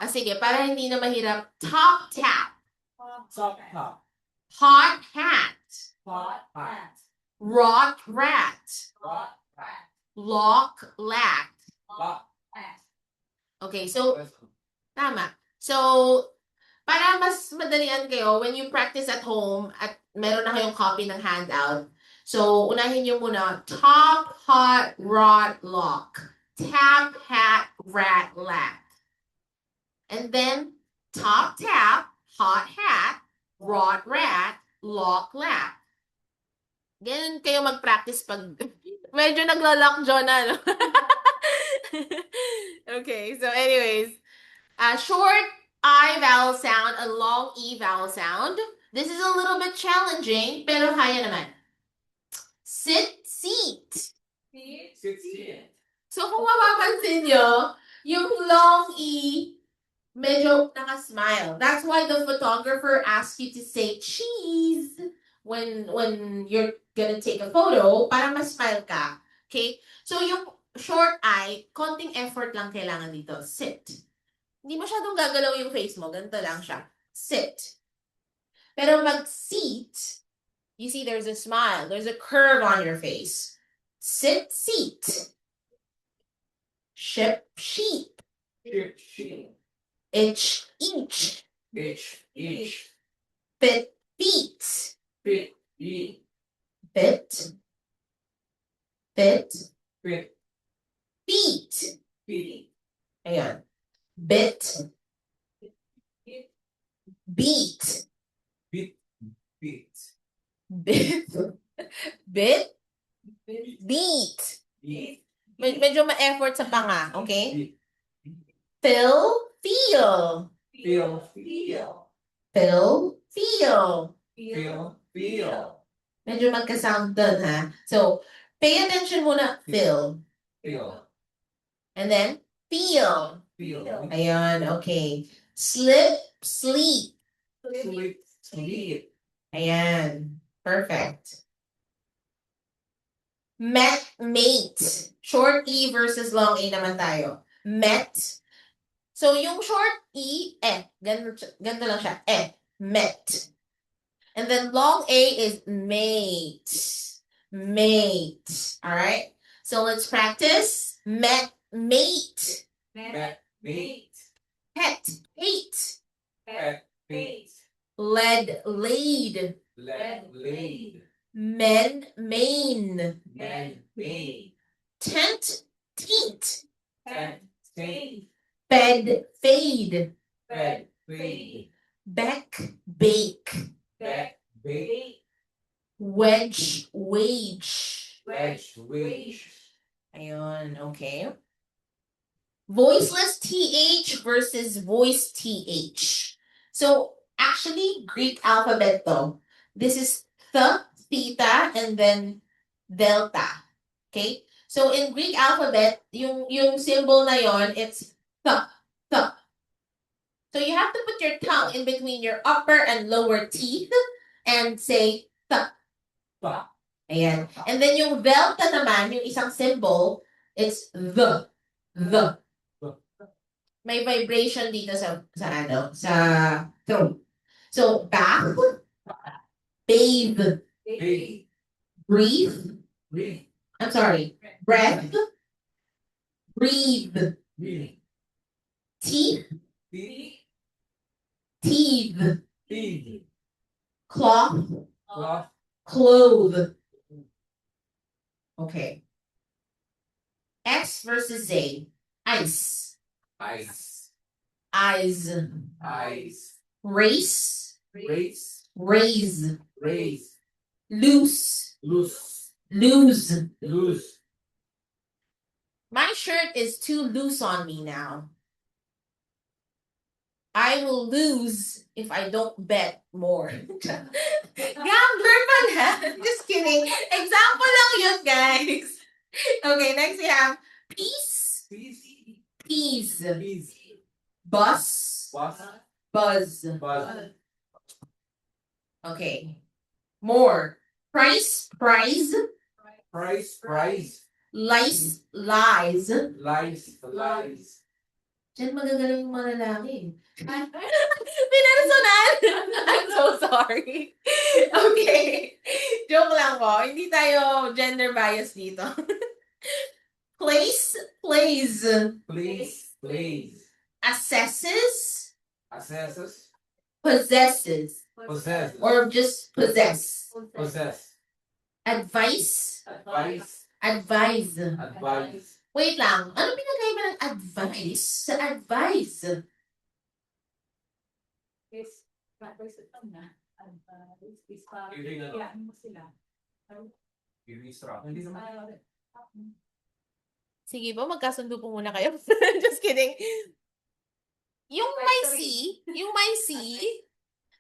Sige, para hindi na mahirap. Top tap. Top. Top. Hot hat. Hot hat. Rot rat. Rot rat. Lock lat. Lock hat. Okay, so, tama. So, para mas madalian kayo, when you practice at home, at meron na kayong copy ng handout, so, unahin nyo muna, top, hot, rot, lock. tap, hat, rat, lat. And then top, tap, hot hat, rot, rat, lock, lat. Ganun kayo mag-practice pag medyo naglo-lock jaw na, no? Okay, so anyways, a short I vowel sound, a long E vowel sound. This is a little bit challenging, pero kaya naman. Sit, seat. Sit. So kung mapapansin nyo, yung long E, medyo naka-smile. That's why the photographer asks you to say cheese when you're gonna take a photo para mas-smile ka. Okay? So yung short I, konting effort lang kailangan dito. Sit. Hindi masyadong gagalaw yung face mo. Ganito lang siya. Sit. Pero mag-seat, you see there's a smile. There's a curve on your face. Sit, seat. Ship, sheep. Sheep. Itch, each. Each. Fit, feet. Feet. Fit. Fit. Feet. Feet. Ayan. Bit. Beat. Beat. Bit. Bit. Beat. Medyo ma-effort sa panga, okay? Fill, feel. Feel. Fill, feel. Feel. Medyo magka-sound dun, ha? So, pay attention muna. Fill. And then, feel. Ayan, okay. Slip, sleep. Sleep. Ayan. Perfect. Met, mate. Short E versus long A naman tayo. Met. So, yung short E, ganito lang siya. Met. And then long A is mate. Mate. All right? So, let's practice. Met, mate. Mate. Pet, hate. Pate. Led, laid. Laid. Men, main. Made. Tent, teat. Tent. Bed, fade. Fade. Beck, bake. Bake. Wedge, wage. Wage. Ayun, okay. Voiceless TH versus voice TH. So, actually, Greek alphabet to. This is theta, and then delta. Okay? So, in Greek alphabet, yung symbol na yon, it's th. So, you have to put your tongue in between your upper and lower teeth and say th. Ayan. And then yung delta naman, yung isang symbol, it's the. May vibration dito sa throat. So, bath, bathe, breathe. I'm sorry. Breath, breathe. Teeth, teeth. Cloth, clothe. Okay. X versus Z. Ice. Eyes. Race. Raise. Loose. Lose. My shirt is too loose on me now. I will lose if I don't bet more. Gambler pala. Just kidding. Example lang yun, guys. Okay, next we have peace. Peas. Bus. Buzz. Okay. More. Price. Prize. Lice. Lies. Diyan magagaling yung mga lalaki. Pinarsonan! I'm so sorry. Okay. Joke lang po. Hindi tayo gender bias dito. Place, plays. Assesses, possesses. Or just possess. Advice, advise. Wait lang. Ano pinagkaiba ng advice sa advice? Is, advice na. Advice is para, Giving na. kaya mo sila. Giving instruction. Hindi naman. Sige po, magkasundo po muna kayo. Just kidding. Yung may C,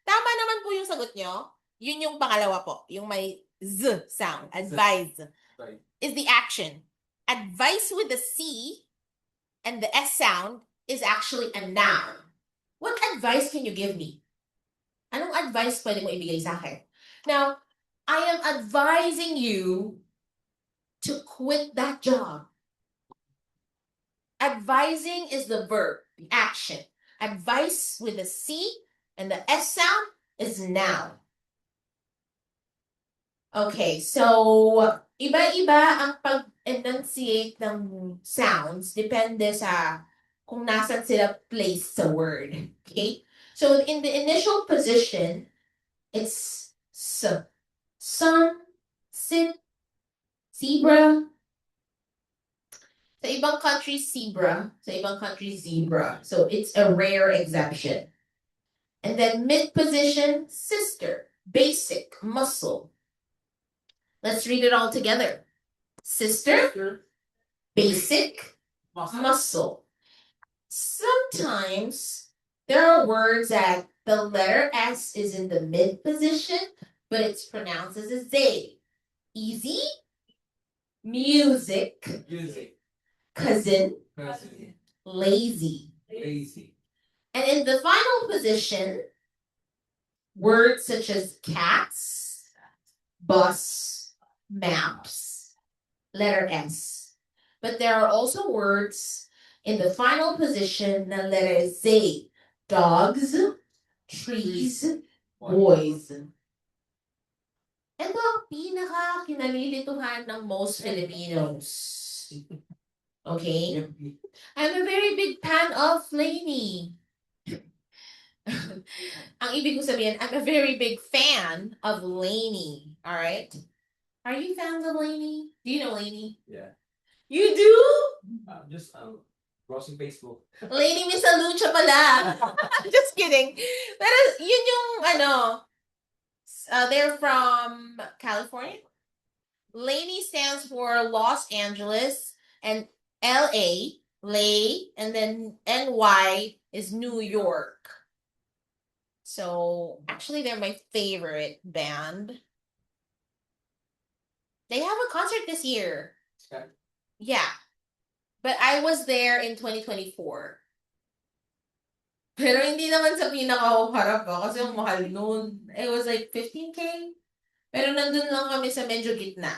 tama naman po yung sagot nyo. Yun yung pangalawa po. Yung may Z sound. Advise. Right. Is the action. Advice with the C and the S sound is actually a noun. What advice can you give me? Anong advice pwede mo ibigay sa akin? Now, I am advising you to quit that job. Advising is the verb, the action. Advice with the C and the S sound is noun. Okay, so iba-iba ang pag-enunciate ng sounds depende sa kung nasan sila placed sa word. Okay? So in the initial position, it's S. Sun, sit, zebra. Sa ibang countries, zebra. Sa ibang countries, zebra. So it's a rare exception. And then mid-position, sister, basic, muscle. Let's read it all together. Sister, basic, muscle. Sometimes there are words that the letter S is in the mid position, but it's pronounced as a Z. Easy, music, cousin, lazy. And in the final position, words such as cats, bus, maps, letter S. But there are also words in the final position na letter Z. Dogs, trees, boys. Ito ang pinaka-kinalilituhan ng most Filipinos. Okay? I'm a very big fan of Lainey. Ang ibig ko sabihin, I'm a very big fan of Lainey. Alright? Are you fans of Lainey? Do you know Lainey? Yeah. You do? Just browsing Facebook. Lainey Miss Alucha pala. Just kidding. Pero yun yung they're from California. Lainey stands for Los Angeles, and LA, Lay, and then NY is New York. So actually they're my favorite band. They have a concert this year. Okay. Yeah. But I was there in 2024. Pero hindi naman sa pinaka-harap kasi yung mahal noon. It was like 15K. Pero nandun lang kami sa medyo gitna.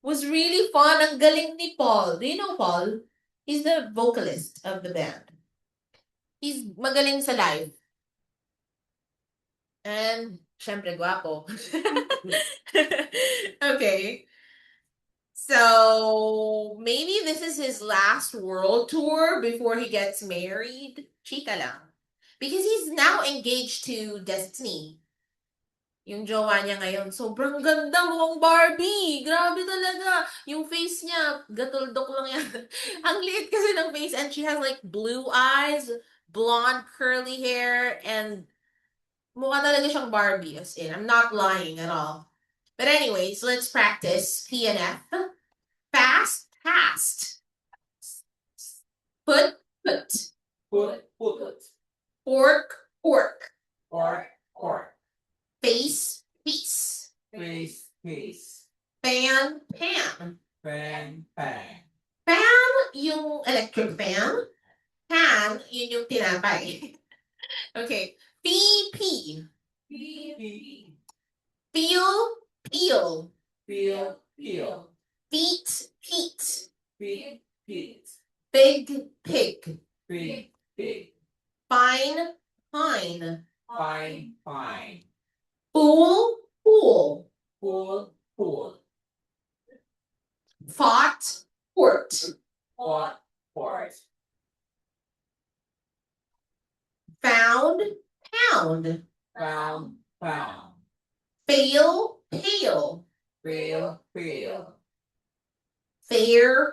It was really fun. Ang galing ni Paul. Do you know Paul? He's the vocalist of the band. He's magaling sa live. And, syempre, guwapo. Okay. So, maybe this is his last world tour before he gets married. Chika lang. Because he's now engaged to Destiny. Yung jowa niya ngayon. Sobrang ganda, mukhang Barbie. Grabe talaga. Yung face niya, gatuldok lang yan. Ang liit kasi ng face, and she has like blue eyes, blonde curly hair, and mukha talaga siyang Barbie. As in, I'm not lying at all. But anyways, let's practice PNF. Fast, fast. Put, put. Pork, pork. Face, piece. Fan, pan. Fan, yung electric fan. Pan, yun yung tinapay. Okay. Pee. Feel, peel. Feet, feet. Big, pig. Fine, pine. Fool, pool. Fought, fort. Found, pound. Fail, pale. Fair,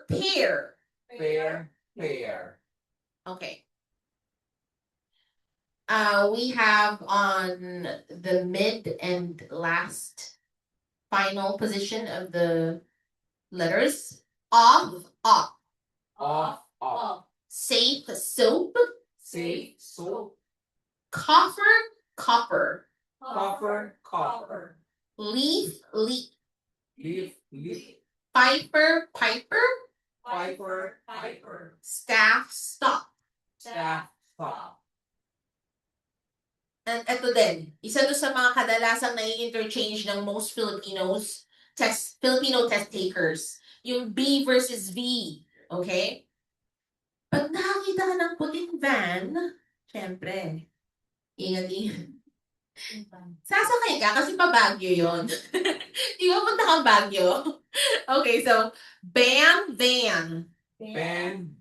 pair. Fair. Fair. Okay. We have on the mid and last final position of the letters. Off. Off. Off. Safe soap. Safe. Soap. Coffer. Copper. Copper. Copper. Leaf. Leaf. Leaf. Leaf. Piper. Piper. Piper. Piper. Staff. Stop. Staff. Stop. And eto din, isa to sa mga kadalasang nai-interchange ng most Filipino test takers. Yung B versus V. Okay? Pag nakakita ka ng puting van, syempre, ingat-ingat. Sasakay ka kasi pa Baguio yun. Di ba punta kang Baguio? Okay, so, van. Ben. Ben.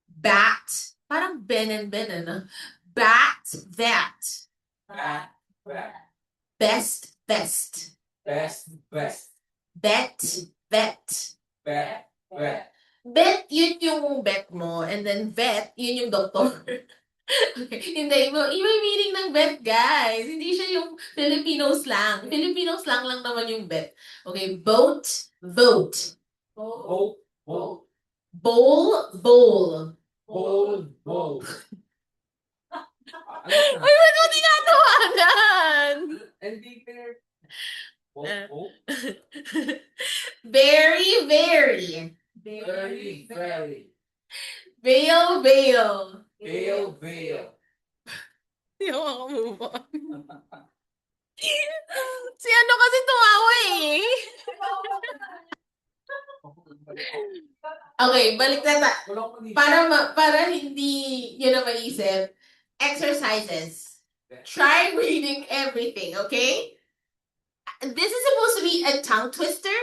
Bat. Parang Ben and Ben, ano? Bat. Vat. Bat. Bat. Best. Best. Best. Bet. Bet. Bet. Bet, yun yung bet mo. And then vet, yun yung doktor. Okay. Hindi, iba yung meaning ng bet, guys. Hindi siya yung Filipino slang. Filipino slang lang naman yung bet. Okay, boat, vote. Boat. Boat. Bowl. Bowl. Uy, ba't mo tinatawanan? Hindi fair. Boat. Very. Very. Veil. Veil. Hindi ako makamove on. Si ano kasi tumawa eh. Okay, balik na para hindi yun na maisip. Exercises. Try reading everything, okay? This is supposed to be a tongue twister,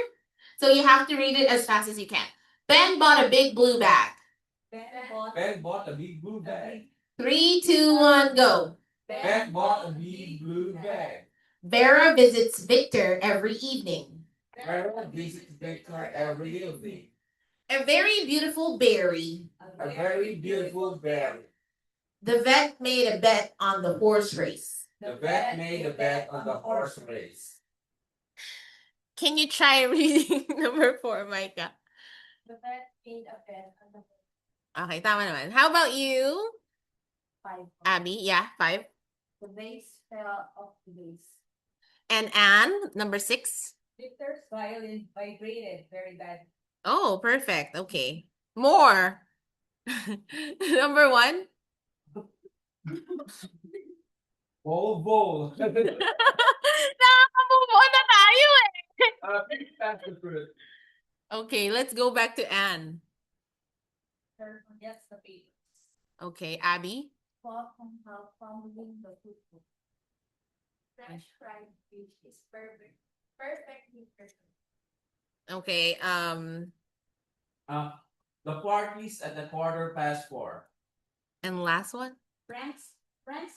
so you have to read it as fast as you can. Ben bought a big blue bag. Ben bought a big blue bag. 3, 2, 1, go. Ben bought a big blue bag. Vera visits Victor every evening. Vera visits Victor every evening. A very beautiful berry. A very beautiful berry. The vet made a bet on the horse race. The vet made a bet on the horse race. Can you try reading number 4, Micah? The vet made a bet on the horse. Okay, tama naman. How about you? 5. Abby, yeah, 5. The vase fell off the vase. And Anne, number 6. Victor's violin vibrated very bad. Oh, perfect. Okay. More. Number 1. Bowl. Nakaka-move on na tayo eh. That's the fruit. Okay, let's go back to Anne. Yes, the papers. Okay, Abby. Fought on how fumbling the food. Fresh fried fish is perfect. Perfectly perfect. Okay, The party's at the 4:15. and last one? Frank's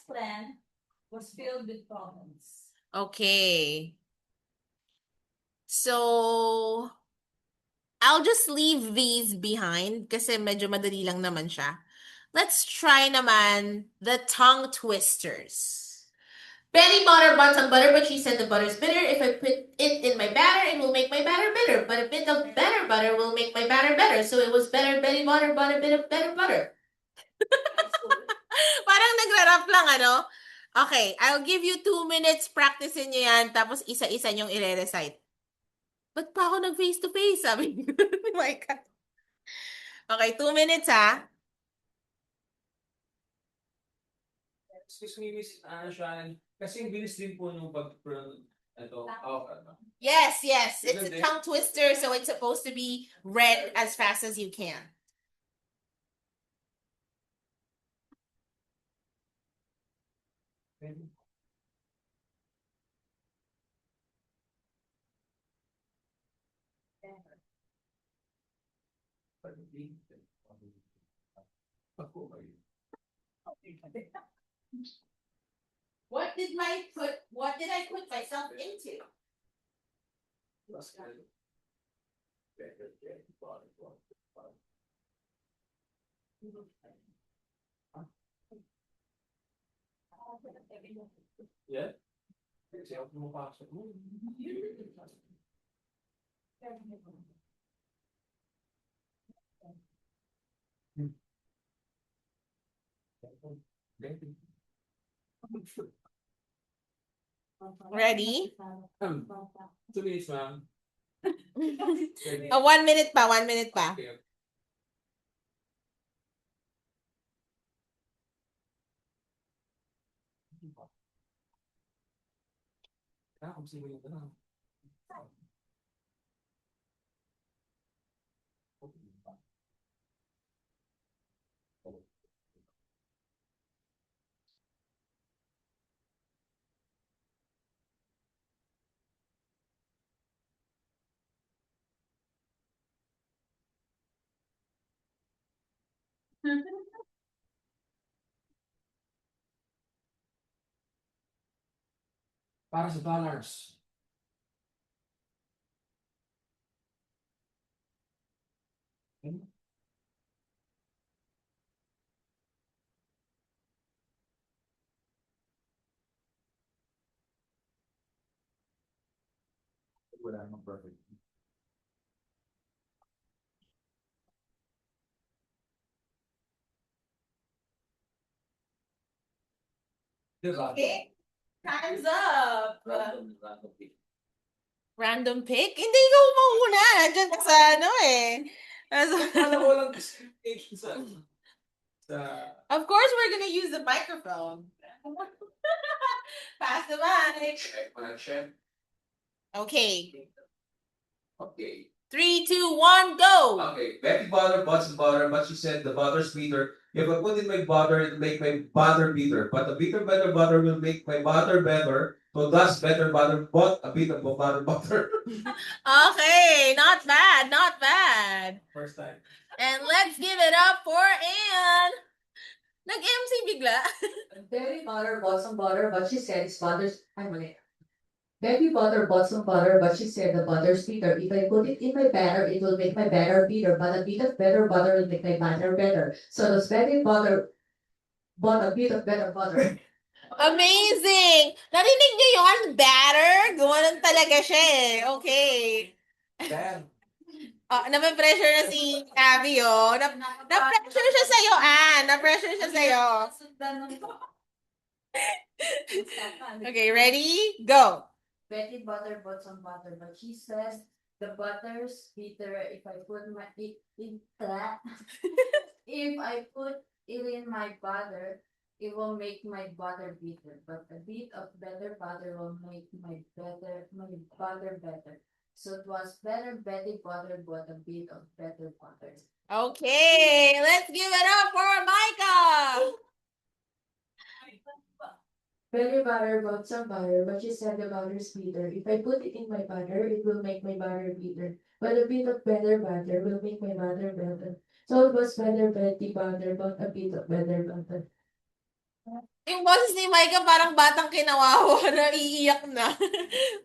plan was filled with problems. Okay. So, I'll just leave these behind kasi medyo madali lang naman siya. Let's try naman the tongue twisters. Betty bought some butter, but she said the butter's bitter. If I put it in my batter, it will make my batter bitter. But a bit of better butter will make my batter better. So it was better Betty bought a bit of better butter. Parang nagra-rap lang, ano? Okay, I'll give you 2 minutes. Practicein nyo yan. Tapos isa-isa nyong i-recite. Ba't pa ako nag-face-to-face? Sabi ni Micah. Okay, 2 minutes, ha? Excuse me, Miss Shannon. Kasi yung bilis din po nung Yes. It's a tongue twister, so it's supposed to be read as fast as you can. What did I put myself into? Yeah? Kasi ako pumapasok mo. Ready? 2 minutes, ma'am. 1 minute pa, 1 minute pa. Okay. Kung sino yung tanong. Para sa dollars. Wala namang perfect. Diba? Okay. Time's up. Random pick? Hindi ikaw mauna. Diyan ka sa ano eh. Alam ko lang kasi sa Of course, we're gonna use the microphone. Pass the mic. check. Okay. Okay. 3, 2, 1, go. Okay. Betty butter bought some butter, but she said the butter's bitter. If I put in my butter, it'll make my butter bitter. But the bitter better butter will make my butter better. So thus better butter bought a bit of butter. Okay, not bad, not bad. First time. And let's give it up for Anne. Nag-MC bigla. Betty butter bought some butter, but she said it's butter's. Ay, mali. Betty butter bought some butter, but she said the butter's bitter. If I put it in my batter, it will make my batter bitter. But a bit of better butter will make my batter better. So does Betty butter bought a bit of better butter? Amazing! Narinig niyo yun? Batter? Gumanon talaga siya eh. Okay. Damn. Nape-pressure na si Abby, oh. Na-pressure siya sa'yo, Anne. Na-pressure siya sa'yo. Okay, ready? Go. Betty butter bought some butter, but she says the butter's bitter if I put it in that. If I put it in my butter, it will make my butter bitter. But a bit of better butter will make my butter better. So it was better Betty butter, but a bit of better butter. Okay, let's give it up for Micah. Betty butter bought some butter, but she said the butter's bitter. If I put it in my butter, it will make my butter bitter. But a bit of better butter will make my butter better. So it was better Betty butter, but a bit of better butter. Yung boses ni Micah parang batang kinawawa na iiyak na.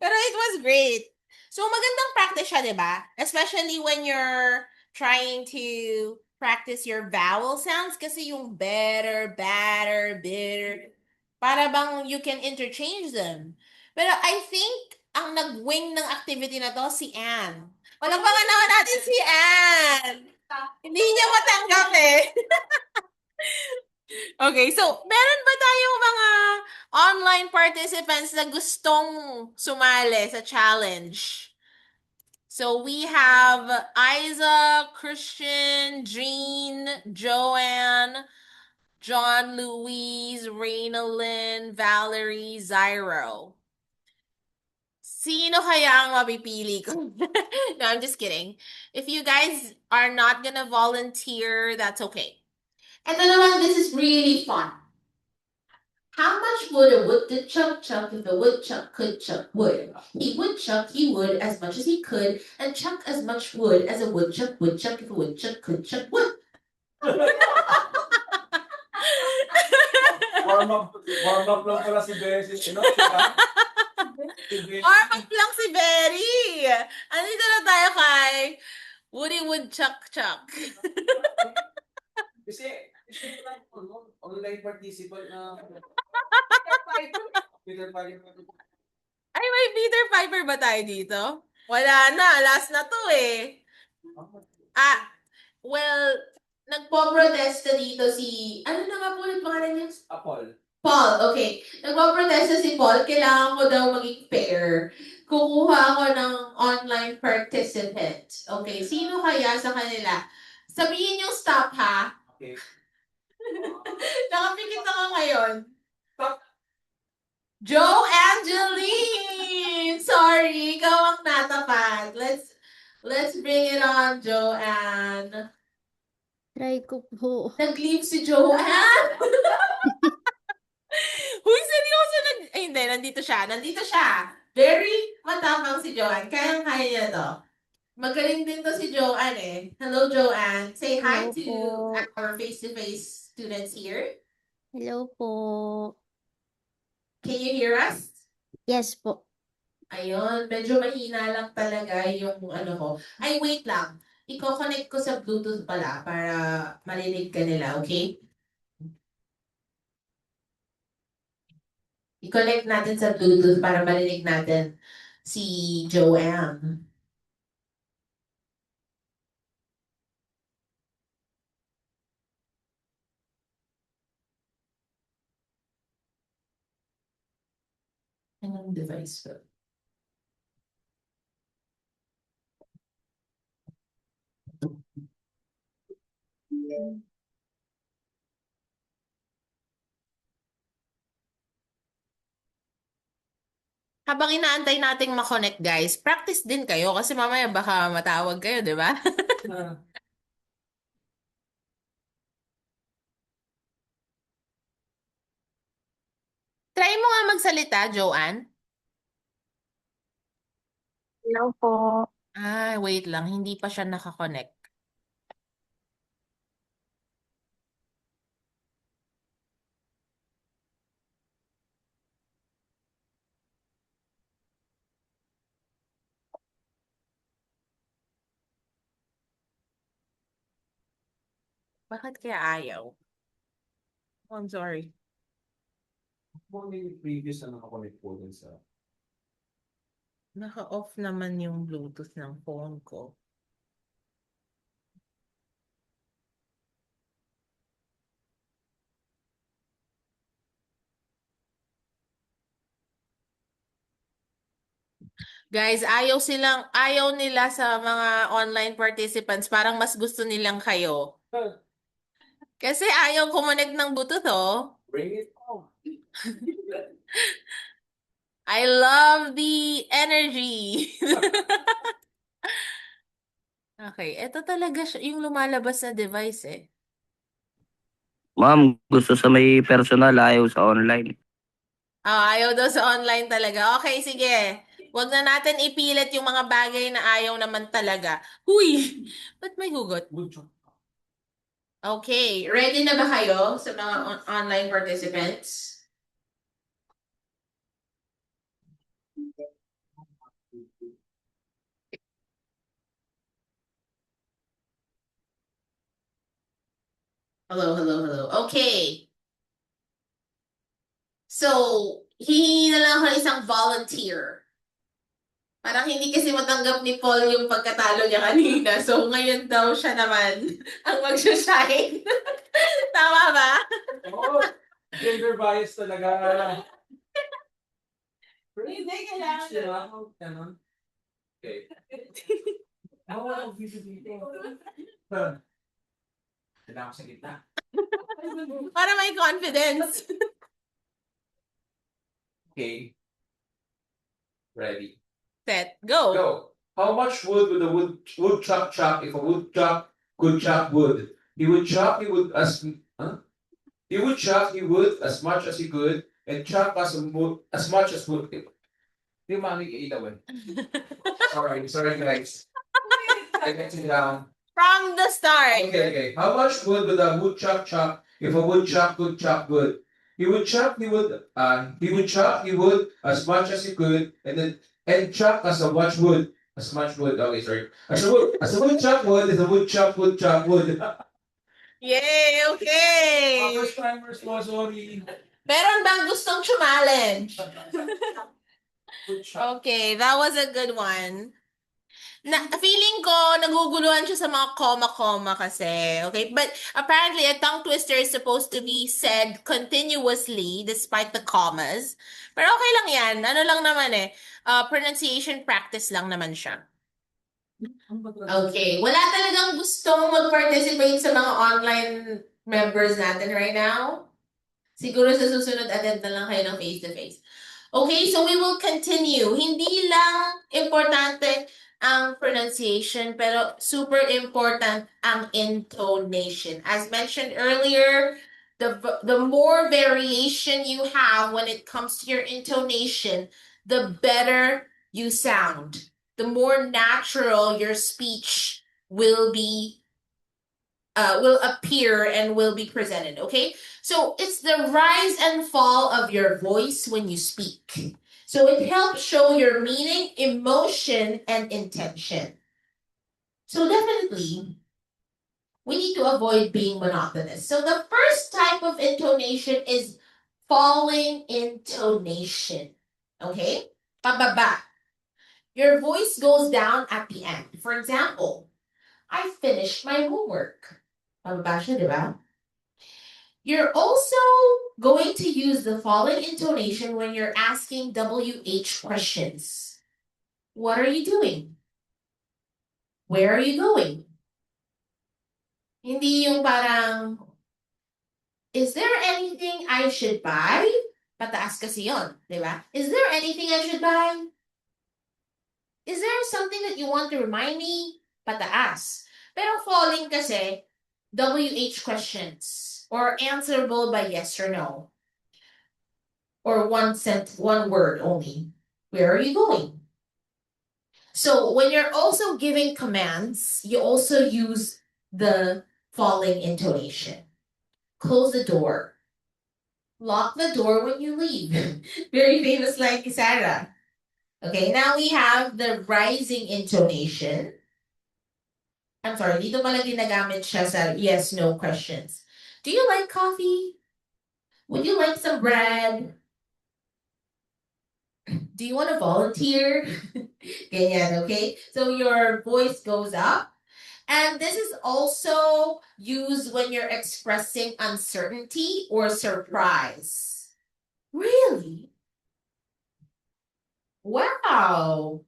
Pero it was great. So magandang practice siya, di ba? Especially when you're trying to practice your vowel sounds kasi yung better, batter, bitter, para bang you can interchange them. Pero I think ang nag-wing ng activity na to si Anne. Palakpakan naman natin si Anne. Hindi niya matanggap eh. Okay, so meron ba tayong mga online participants na gustong sumali sa challenge? So we have Isa, Christian, Jean, Joanne, John Louise, Reynalyn, Valerie, Zyro. Sino kaya ang mapipili ko? No, I'm just kidding. If you guys are not gonna volunteer, that's okay. And then this is really fun. How much would a woodchuck chuck if a woodchuck could chuck wood? He would chuck he would as much as he could, and chuck as much wood as a woodchuck would chuck if a woodchuck could chuck wood. Warm up lang pala si Bessie. Warm up lang si Berry. Andito na tayo kay Woody Woodchuck Chuck. Kasi online participant na Peter Piper. Ay, may Peter Piper ba tayo dito? Wala na. Last na to eh. Ah, well, nagpo-protesta dito si... Ano na nga po ulit pangalan niya? Apol. Paul, okay. Nagpo-protesta si Paul. Kailangan ko daw maging fair. Kukuha ako ng online participant. Okay, sino kaya sa kanila? Sabihin yung stop ha. Okay. Nakapikit ako ngayon. Joe Angeline! Sorry, ikaw ang natapat. Let's bring it on, Joanne. Try ko po. Nag-leave si Joanne. Huy, seryoso Ay, hindi, nandito siya. Nandito siya. Very matapang si Joanne. Kayang-kaya niya to. Magaling din to si Joanne eh. Hello, Joanne. Say hi Hello to po. our face-to-face students here. Hello po. Can you hear us? Yes po. Ayun, medyo mahina lang talaga yung ano ko. Ay, wait lang. Iko-connect ko sa Bluetooth pala para marinig ka nila, okay? I-connect natin sa Bluetooth para marinig natin si Joanne. Anong device ba? Habang inaantay nating makonect guys, practice din kayo kasi mamaya baka matawag kayo, di ba? Try mo nga magsalita, Joanne. Hello po. Ah, wait lang. Hindi pa siya nakakonect. Bakit kaya ayaw? Oh, I'm sorry. Kung yung previous na nakakonect po dun sa... Naka-off naman yung Bluetooth ng phone ko. Guys, ayaw nila sa mga online participants. Parang mas gusto nilang kayo. Kasi ayaw kumonek ng Bluetooth, oh. Bring it on. I love the energy. Okay, ito talaga yung lumalabas na device eh. Ma'am, gusto sa may personal, ayaw sa online. Ayaw daw sa online talaga. Okay, sige. Huwag na natin ipilit yung mga bagay na ayaw naman talaga. Huy! Ba't may hugot? Okay, ready na ba kayo sa mga online participants? Hello. Okay. So, hihingi na lang ako ng isang volunteer. Parang hindi kasi matanggap ni Paul yung pagkatalo niya kanina. So, ngayon daw siya naman ang mag-shine. Tama ba? Oo. Gender bias talaga. Hindi, kailangan Ganon. Okay. Ako ang video dito. Kailangan ko sa gitna. Para may confidence. Okay. Ready. Set, go. Go. How much wood would a woodchuck chop if a woodchuck could chop wood? He would chop, he would as He would chop, he would as much as he could, and chop as much as wood. Di mami ilaw eh. Sorry guys. I get you down. From the start. Okay. How much wood would a woodchuck chop if a woodchuck could chop wood? He would chop, he would as much as he could, and chop as much wood. As much wood. Okay, sorry. As a wood chop wood is a wood chop wood chop wood. Yay! Okay! First timers po, sorry. Meron bang gustong challenge? Okay, that was a good one. Feeling ko, naguguluhan siya sa mga comma-comma kasi. Okay? But apparently, a tongue twister is supposed to be said continuously despite the commas. Pero okay lang yan. Ano lang naman pronunciation practice lang naman siya. Okay. Wala talagang gustong mag-participate sa mga online members natin right now? Siguro sa susunod, attend na lang kayo ng face-to-face. Okay, so we will continue. Hindi lang importante ang pronunciation, pero super important ang intonation. As mentioned earlier, the more variation you have when it comes to your intonation, the better you sound. The more natural your speech will appear and will be presented, okay? So it's the rise and fall of your voice when you speak. So it helps show your meaning, emotion, and intention. So definitely, we need to avoid being monotonous. So the first type of intonation is falling intonation. Okay? Pababa. Your voice goes down at the end. For example, I finished my homework. Pababa siya, di ba? You're also going to use the following intonation when you're asking WH questions. What are you doing? Where are you going? Hindi yung parang, is there anything I should buy? Pataas kasi yun, di ba? Is there anything I should buy? Is there something that you want to remind me? Pataas. Pero falling kasi, WH questions or answerable by yes or no. Or one word only. Where are you going? So when you're also giving commands, you also use the falling intonation. Close the door. Lock the door when you leave. Very famous like Sarah. Okay, now we have the rising intonation. I'm sorry, dito pala ginagamit siya sa yes, no questions. Do you like coffee? Would you like some bread? Do you want to volunteer? Ganyan, okay? So your voice goes up. And this is also used when you're expressing uncertainty or surprise. Really? Wow.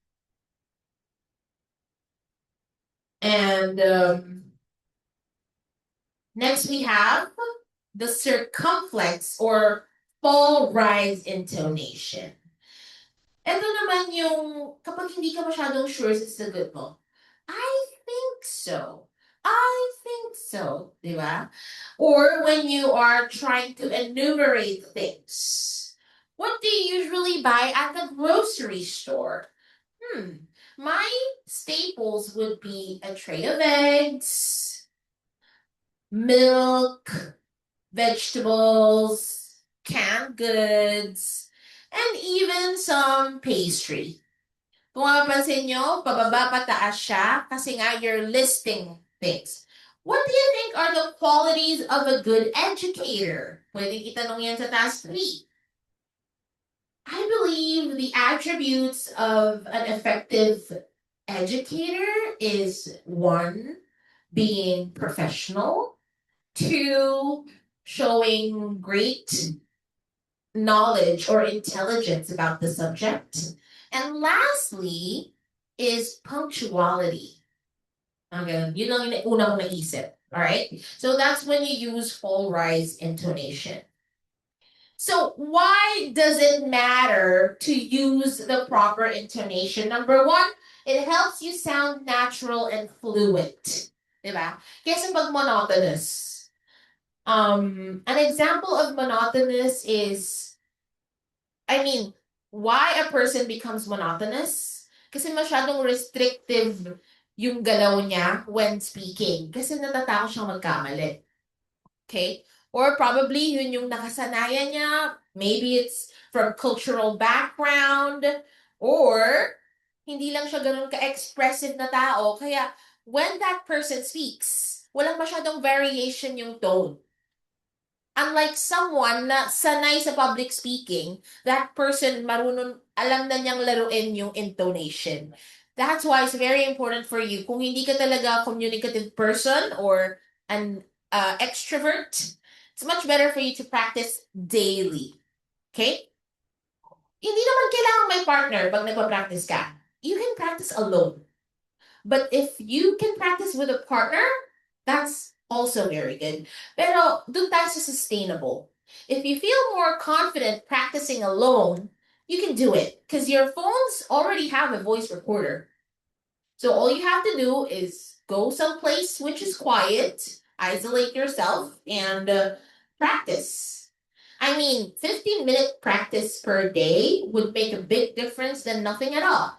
And next we have the circumflex or fall rise intonation. Ito naman yung kapag hindi ka masyadong sure sa sagot mo. I think so. I think so. Di ba? Or when you are trying to enumerate things. What do you usually buy at the grocery store? My staples would be a tray of eggs, milk, vegetables, canned goods, and even some pastry. Kung mapapansin nyo, pababa pataas siya kasi nga you're listing things. What do you think are the qualities of a good educator? Pwede itanong yan sa task 3. I believe the attributes of an effective educator is 1, being professional, 2, showing great knowledge or intelligence about the subject, and lastly is punctuality. Okay, yun lang yung unang naisip. Alright? So that's when you use full rise intonation. So why does it matter to use the proper intonation? Number 1, it helps you sound natural and fluent. Diba? Kasi pag monotonous. An example of monotonous is, why a person becomes monotonous? Kasi masyadong restrictive yung galaw niya when speaking. Kasi natatakot siyang magkamali. Okay? Or probably yun yung nakasanayan niya. Maybe it's from cultural background. Or hindi lang siya ganun ka-expressive na tao. Kaya when that person speaks, walang masyadong variation yung tone. Unlike someone na sanay sa public speaking, that person marunong, alam na niyang laruin yung intonation. That's why it's very important for you. Kung hindi ka talaga a communicative person or an extrovert, it's much better for you to practice daily. Okay? Hindi naman kailangan may partner pag nagpa-practice ka. You can practice alone. But if you can practice with a partner, that's also very good. Pero dun tayo sa sustainable. If you feel more confident practicing alone, you can do it because your phones already have a voice recorder. So all you have to do is go someplace which is quiet, isolate yourself, and practice. I mean, 15-minute practice per day would make a big difference than nothing at all.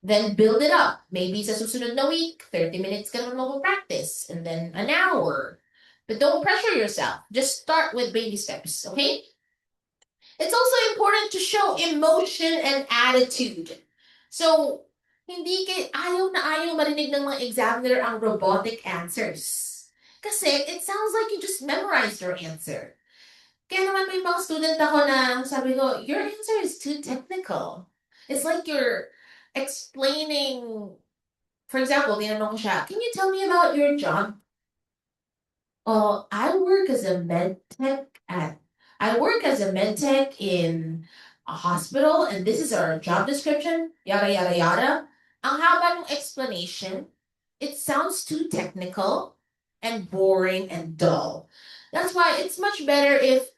Then build it up. Maybe sa susunod na week, 30 minutes ka naman mag-practice, and then an hour. But don't pressure yourself. Just start with baby steps, okay? It's also important to show emotion and attitude. So, hindi ayaw na ayaw marinig ng mga examiner ang robotic answers. Kasi it sounds like you just memorized your answer. Kaya naman may mga student ako na sabi ko, your answer is too technical. It's like you're explaining, for example, tinanong ko siya, can you tell me about your job? Oh, I work as a med tech in a hospital, and this is our job description, yada yada yada. Ang haba ng explanation, it sounds too technical and boring and dull. That's why it's much better if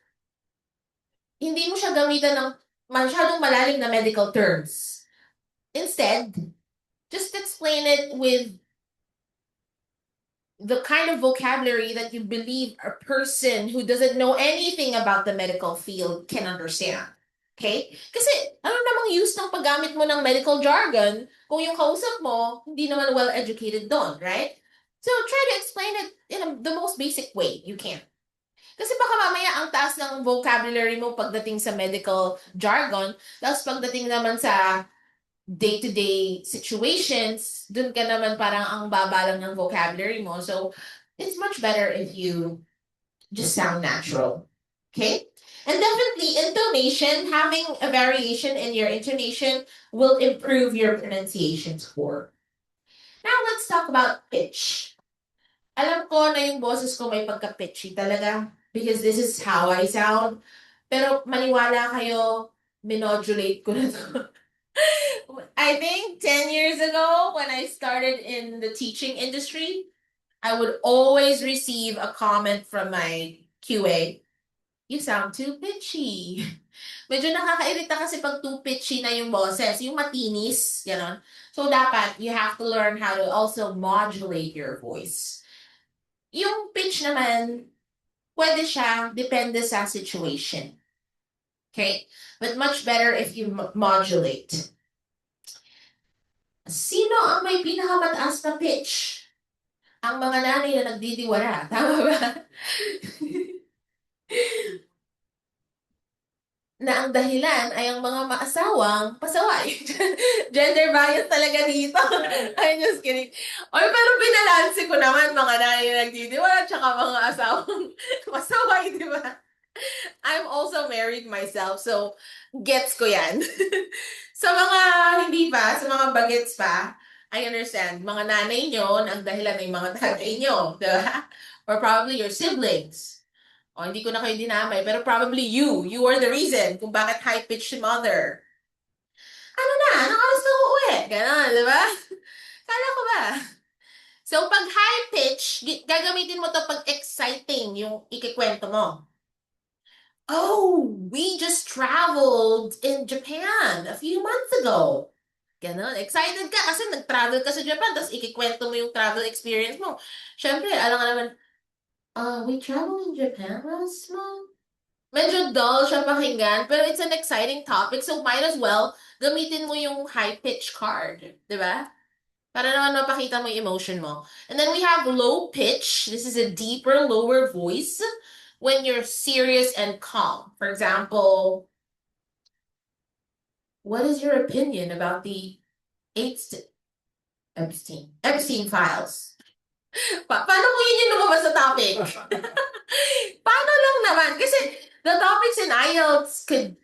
hindi mo siya gamitan ng masyadong malalim na medical terms. Instead, just explain it with the kind of vocabulary that you believe a person who doesn't know anything about the medical field can understand. Okay? Kasi ano namang use ng paggamit mo ng medical jargon kung yung kausap mo hindi naman well-educated doon, right? So try to explain it in the most basic way you can. Kasi baka mamaya ang taas ng vocabulary mo pagdating sa medical jargon, tapos pagdating naman sa day-to-day situations, dun ka naman parang ang baba lang ng vocabulary mo. So, it's much better if you just sound natural. Okay? And definitely, intonation, having a variation in your intonation will improve your pronunciation score. Now, let's talk about pitch. Alam ko na yung boses ko may pagka-pitchy talaga because this is how I sound. Pero maniwala kayo, minodulate ko na to. I think 10 years ago, when I started in the teaching industry, I would always receive a comment from my QA. You sound too pitchy. Medyo nakakairita kasi pag too pitchy na yung boses, yung matinis, gano'n. So dapat, you have to learn how to also modulate your voice. Yung pitch naman, pwede siya, depende sa situation. Okay? But much better if you modulate. Sino ang may pinakamataas na pitch? Ang mga nanay na nagdidiwara. Tama ba? Na ang dahilan ay ang mga maasawang pasaway. Gender bias talaga dito. I'm just kidding. Or pero binalanse ko naman mga nanay na nagdidiwara tsaka mga asawang pasaway, di ba? I'm also married myself, so gets ko yan. Sa mga hindi pa, sa mga bagets pa, I understand. Mga nanay nyo, ang dahilan ay mga tatay nyo, di ba? Or probably your siblings. O, hindi ko na kayo dinamay, pero probably you are the reason kung bakit high-pitched si mother. Ano na? Anong oras na uuwi? Ganon, di ba? Kala ko ba? So, pag high-pitch, gagamitin mo to pag exciting yung ikikwento mo. Oh, we just traveled in Japan a few months ago. Ganon. Excited ka kasi nag-travel ka sa Japan, tapos ikikwento mo yung travel experience mo. Siyempre, alam ka naman, we traveled in Japan last month. Medyo dull siya pakinggan, pero it's an exciting topic, so might as well gamitin mo yung high-pitch card. Di ba? Para naman mapakita mo yung emotion mo. And then we have low pitch. This is a deeper, lower voice when you're serious and calm. For example, what is your opinion about the Epstein files? Paano kung yun yung lumabas sa topic? Paano lang naman? Kasi the topics in IELTS could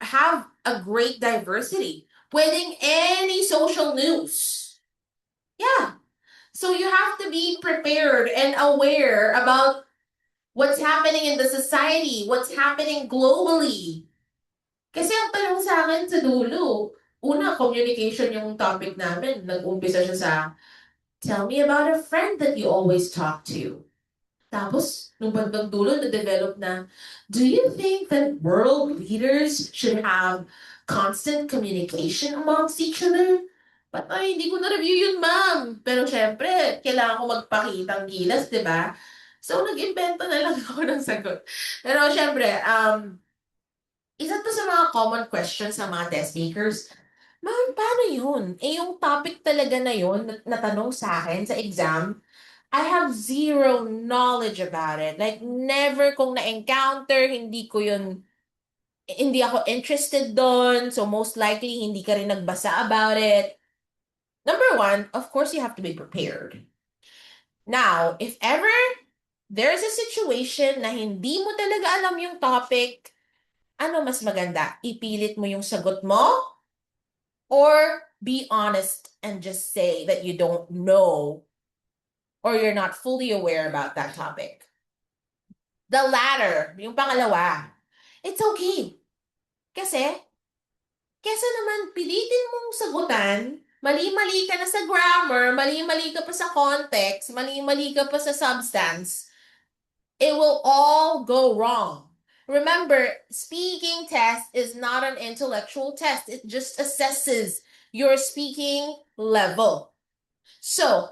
have a great diversity. Pwedeng any social news. Yeah. So you have to be prepared and aware about what's happening in the society, what's happening globally. Kasi ang tanong sa akin sa dulo, una, communication yung topic namin. Nag-umpisa siya sa, tell me about a friend that you always talk to. Tapos, nung bandang dulo, na-develop na, do you think that world leaders should have constant communication amongst each other? But ay, hindi ko na-review yun, ma'am. Pero syempre, kailangan ko magpakitang gilas, di ba? So, nag-invento na lang ako ng sagot. Pero syempre, isa to sa mga common questions sa mga test takers. Ma'am, paano yun? Eh, yung topic talaga na yun, na tanong sa akin sa exam, I have zero knowledge about it. Like, never kong na-encounter, hindi ako interested doon. So, most likely, hindi ka rin nagbasa about it. Number one, of course, you have to be prepared. Now, if ever there's a situation na hindi mo talaga alam yung topic, ano mas maganda? Ipilit mo yung sagot mo? Or be honest and just say that you don't know or you're not fully aware about that topic? The latter, yung pangalawa, it's okay. Kasi, kesa naman pilitin mong sagutan, mali-mali ka na sa grammar, mali-mali ka pa sa context, mali-mali ka pa sa substance, it will all go wrong. Remember, speaking test is not an intellectual test. It just assesses your speaking level. So,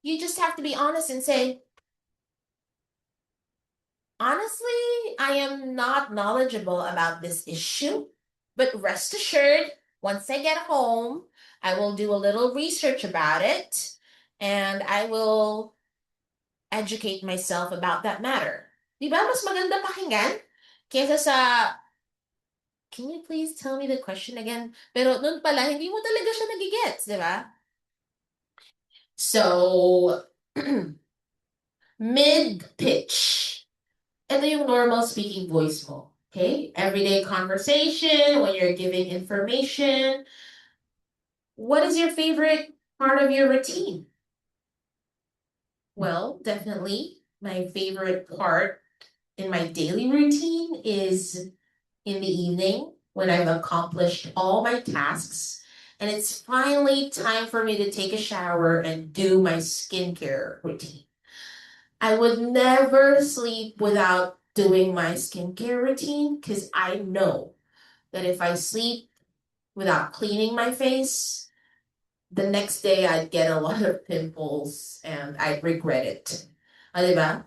you just have to be honest and say, honestly, I am not knowledgeable about this issue, but rest assured, once I get home, I will do a little research about it and I will educate myself about that matter. Di ba mas maganda pakinggan kesa sa, can you please tell me the question again? Pero nun pala, hindi mo talaga siya nagigets, di ba? So, mid-pitch. Ito yung normal speaking voice mo. Okay? Everyday conversation, when you're giving information. What is your favorite part of your routine? Well, definitely my favorite part in my daily routine is in the evening when I've accomplished all my tasks and it's finally time for me to take a shower and do my skincare routine. I would never sleep without doing my skincare routine because I know that if I sleep without cleaning my face, the next day I'd get a lot of pimples and I'd regret it. Diba?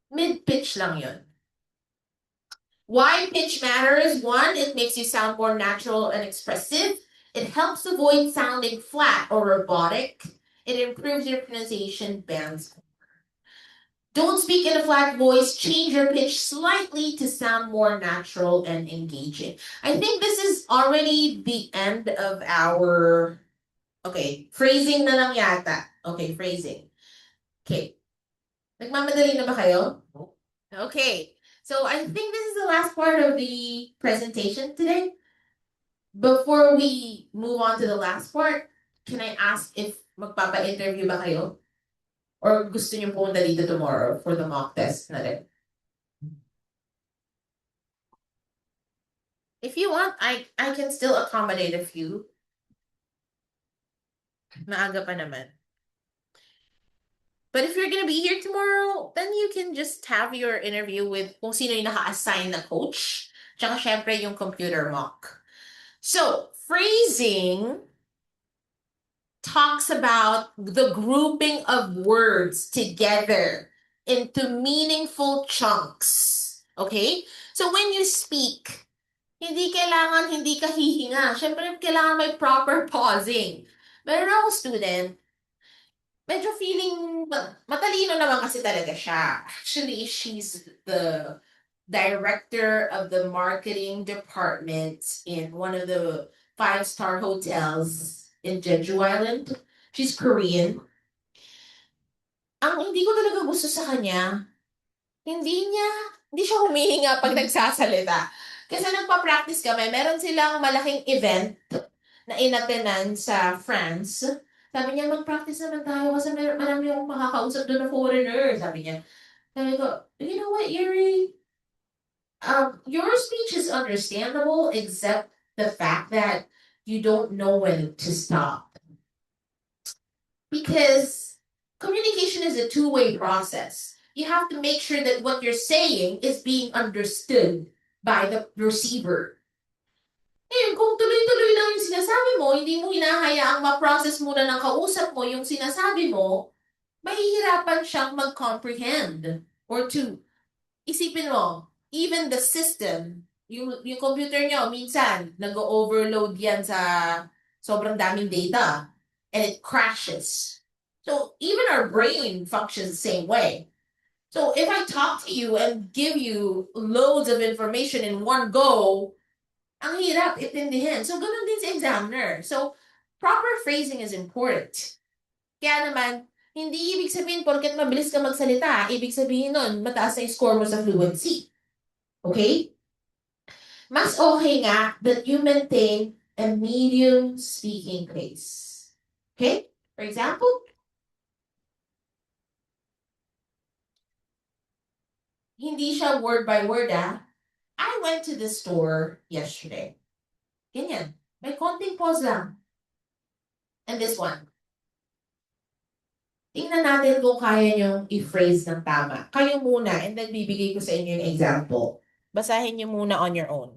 Mid-pitch lang yun. Why pitch matters? One, it makes you sound more natural and expressive. It helps avoid sounding flat or robotic. It improves your pronunciation bands. Don't speak in a flat voice. Change your pitch slightly to sound more natural and engaging. I think this is already the end of our... Okay, phrasing na lang yata. Okay, phrasing. Okay. Nagmamadali na ba kayo? Okay. So I think this is the last part of the presentation today. Before we move on to the last part, can I ask if magpapa-interview ba kayo? Or gusto niyo pumunta dito tomorrow for the mock test na rin? If you want, I can still accommodate a few. Maaga pa naman. But if you're gonna be here tomorrow, then you can just have your interview with kung sino yung naka-assign na coach. Tsaka syempre yung computer mock. So, phrasing talks about the grouping of words together into meaningful chunks. Okay? So when you speak, hindi kailangan hindi ka hihinga. Syempre, kailangan may proper pausing. Meron ako student, medyo feeling, matalino naman kasi talaga siya. Actually, she's the director of the marketing department in one of the five-star hotels in Jeju Island. She's Korean. ang hindi ko talaga gusto sa kanya, hindi siya humihinga pag nagsasalita. Kasi nagpa-practice kami, meron silang malaking event na inattenan sa France. Sabi niya, mag-practice naman tayo kasi marami akong makakausap doon na foreigner. Sabi niya. Sabi ko, you know what, Yuri? Your speech is understandable except the fact that you don't know when to stop. Because communication is a two-way process. You have to make sure that what you're saying is being understood by the receiver. Ngayon, kung tuloy-tuloy lang yung sinasabi mo, hindi mo hinahayaang ma-process muna ng kausap mo yung sinasabi mo, mahihirapan siyang mag-comprehend. Or two, isipin mo, even the system, yung computer nyo, minsan, nag-overload yan sa sobrang daming data. And it crashes. So even our brain functions the same way. So if I talk to you and give you loads of information in one go, ang hirap itindihin. So ganun din sa examiner. So proper phrasing is important. Kaya naman, hindi ibig sabihin porket mabilis ka magsalita, ibig sabihin nun, mataas na yung score mo sa fluency. Okay? Mas okay nga that you maintain a medium speaking pace. Okay? For example, hindi siya word by word I went to the store yesterday. Ganyan. May konting pause lang. And this one. Tingnan natin kung kaya niyong i-phrase ng tama. Kayo muna, and then bibigay ko sa inyo yung example. Basahin niyo muna on your own.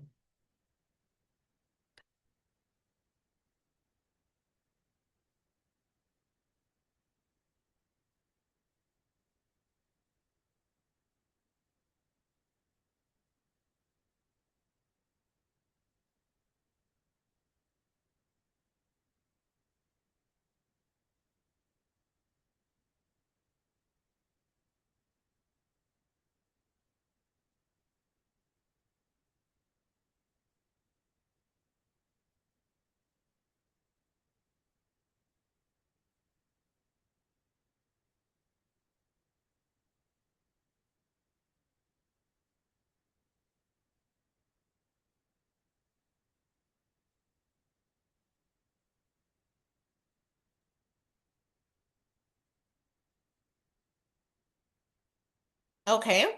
Okay?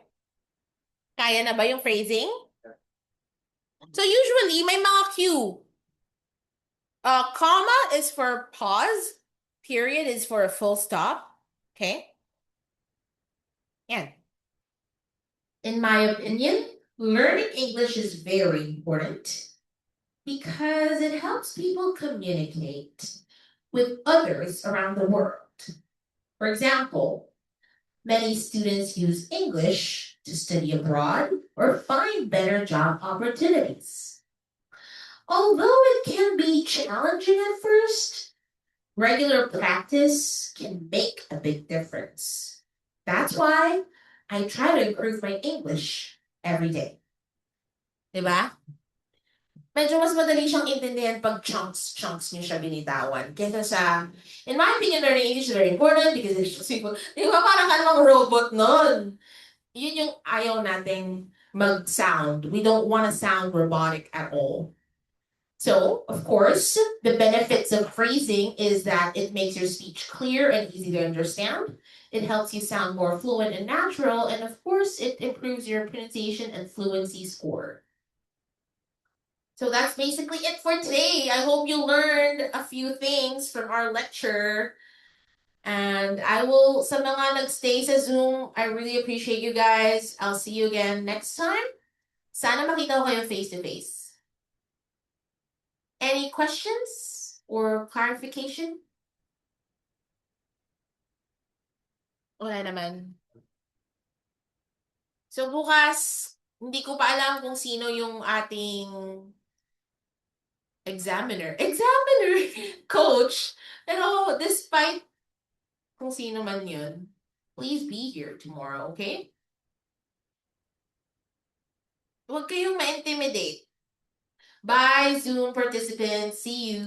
Kaya na ba yung phrasing? So usually, may mga cue. Comma is for pause. Period is for a full stop. Okay? Yan. In my opinion, learning English is very important because it helps people communicate with others around the world. For example, many students use English to study abroad or find better job opportunities. Although it can be challenging at first, regular practice can make a big difference. That's why I try to improve my English every day. Diba? Medyo mas madali siyang intindihan pag chunks niyo siya binitawan. Kesa sa, in my opinion, learning English is very important because it's simple. Di ba parang ka namang robot nun? Yun yung ayaw nating mag-sound. We don't want to sound robotic at all. So, of course, the benefits of phrasing is that it makes your speech clear and easy to understand. It helps you sound more fluent and natural. And of course, it improves your pronunciation and fluency score. So that's basically it for today. I hope you learned a few things from our lecture. And I will, sa mga nagstay sa Zoom, I really appreciate you guys. I'll see you again next time. Sana makita ko kayo face-to-face. Any questions or clarification? Wala naman. So bukas, hindi ko pa alam kung sino yung ating examiner, coach. Pero despite kung sino man yun, please be here tomorrow, okay? Huwag kayong ma-intimidate. Bye, Zoom participants. See you.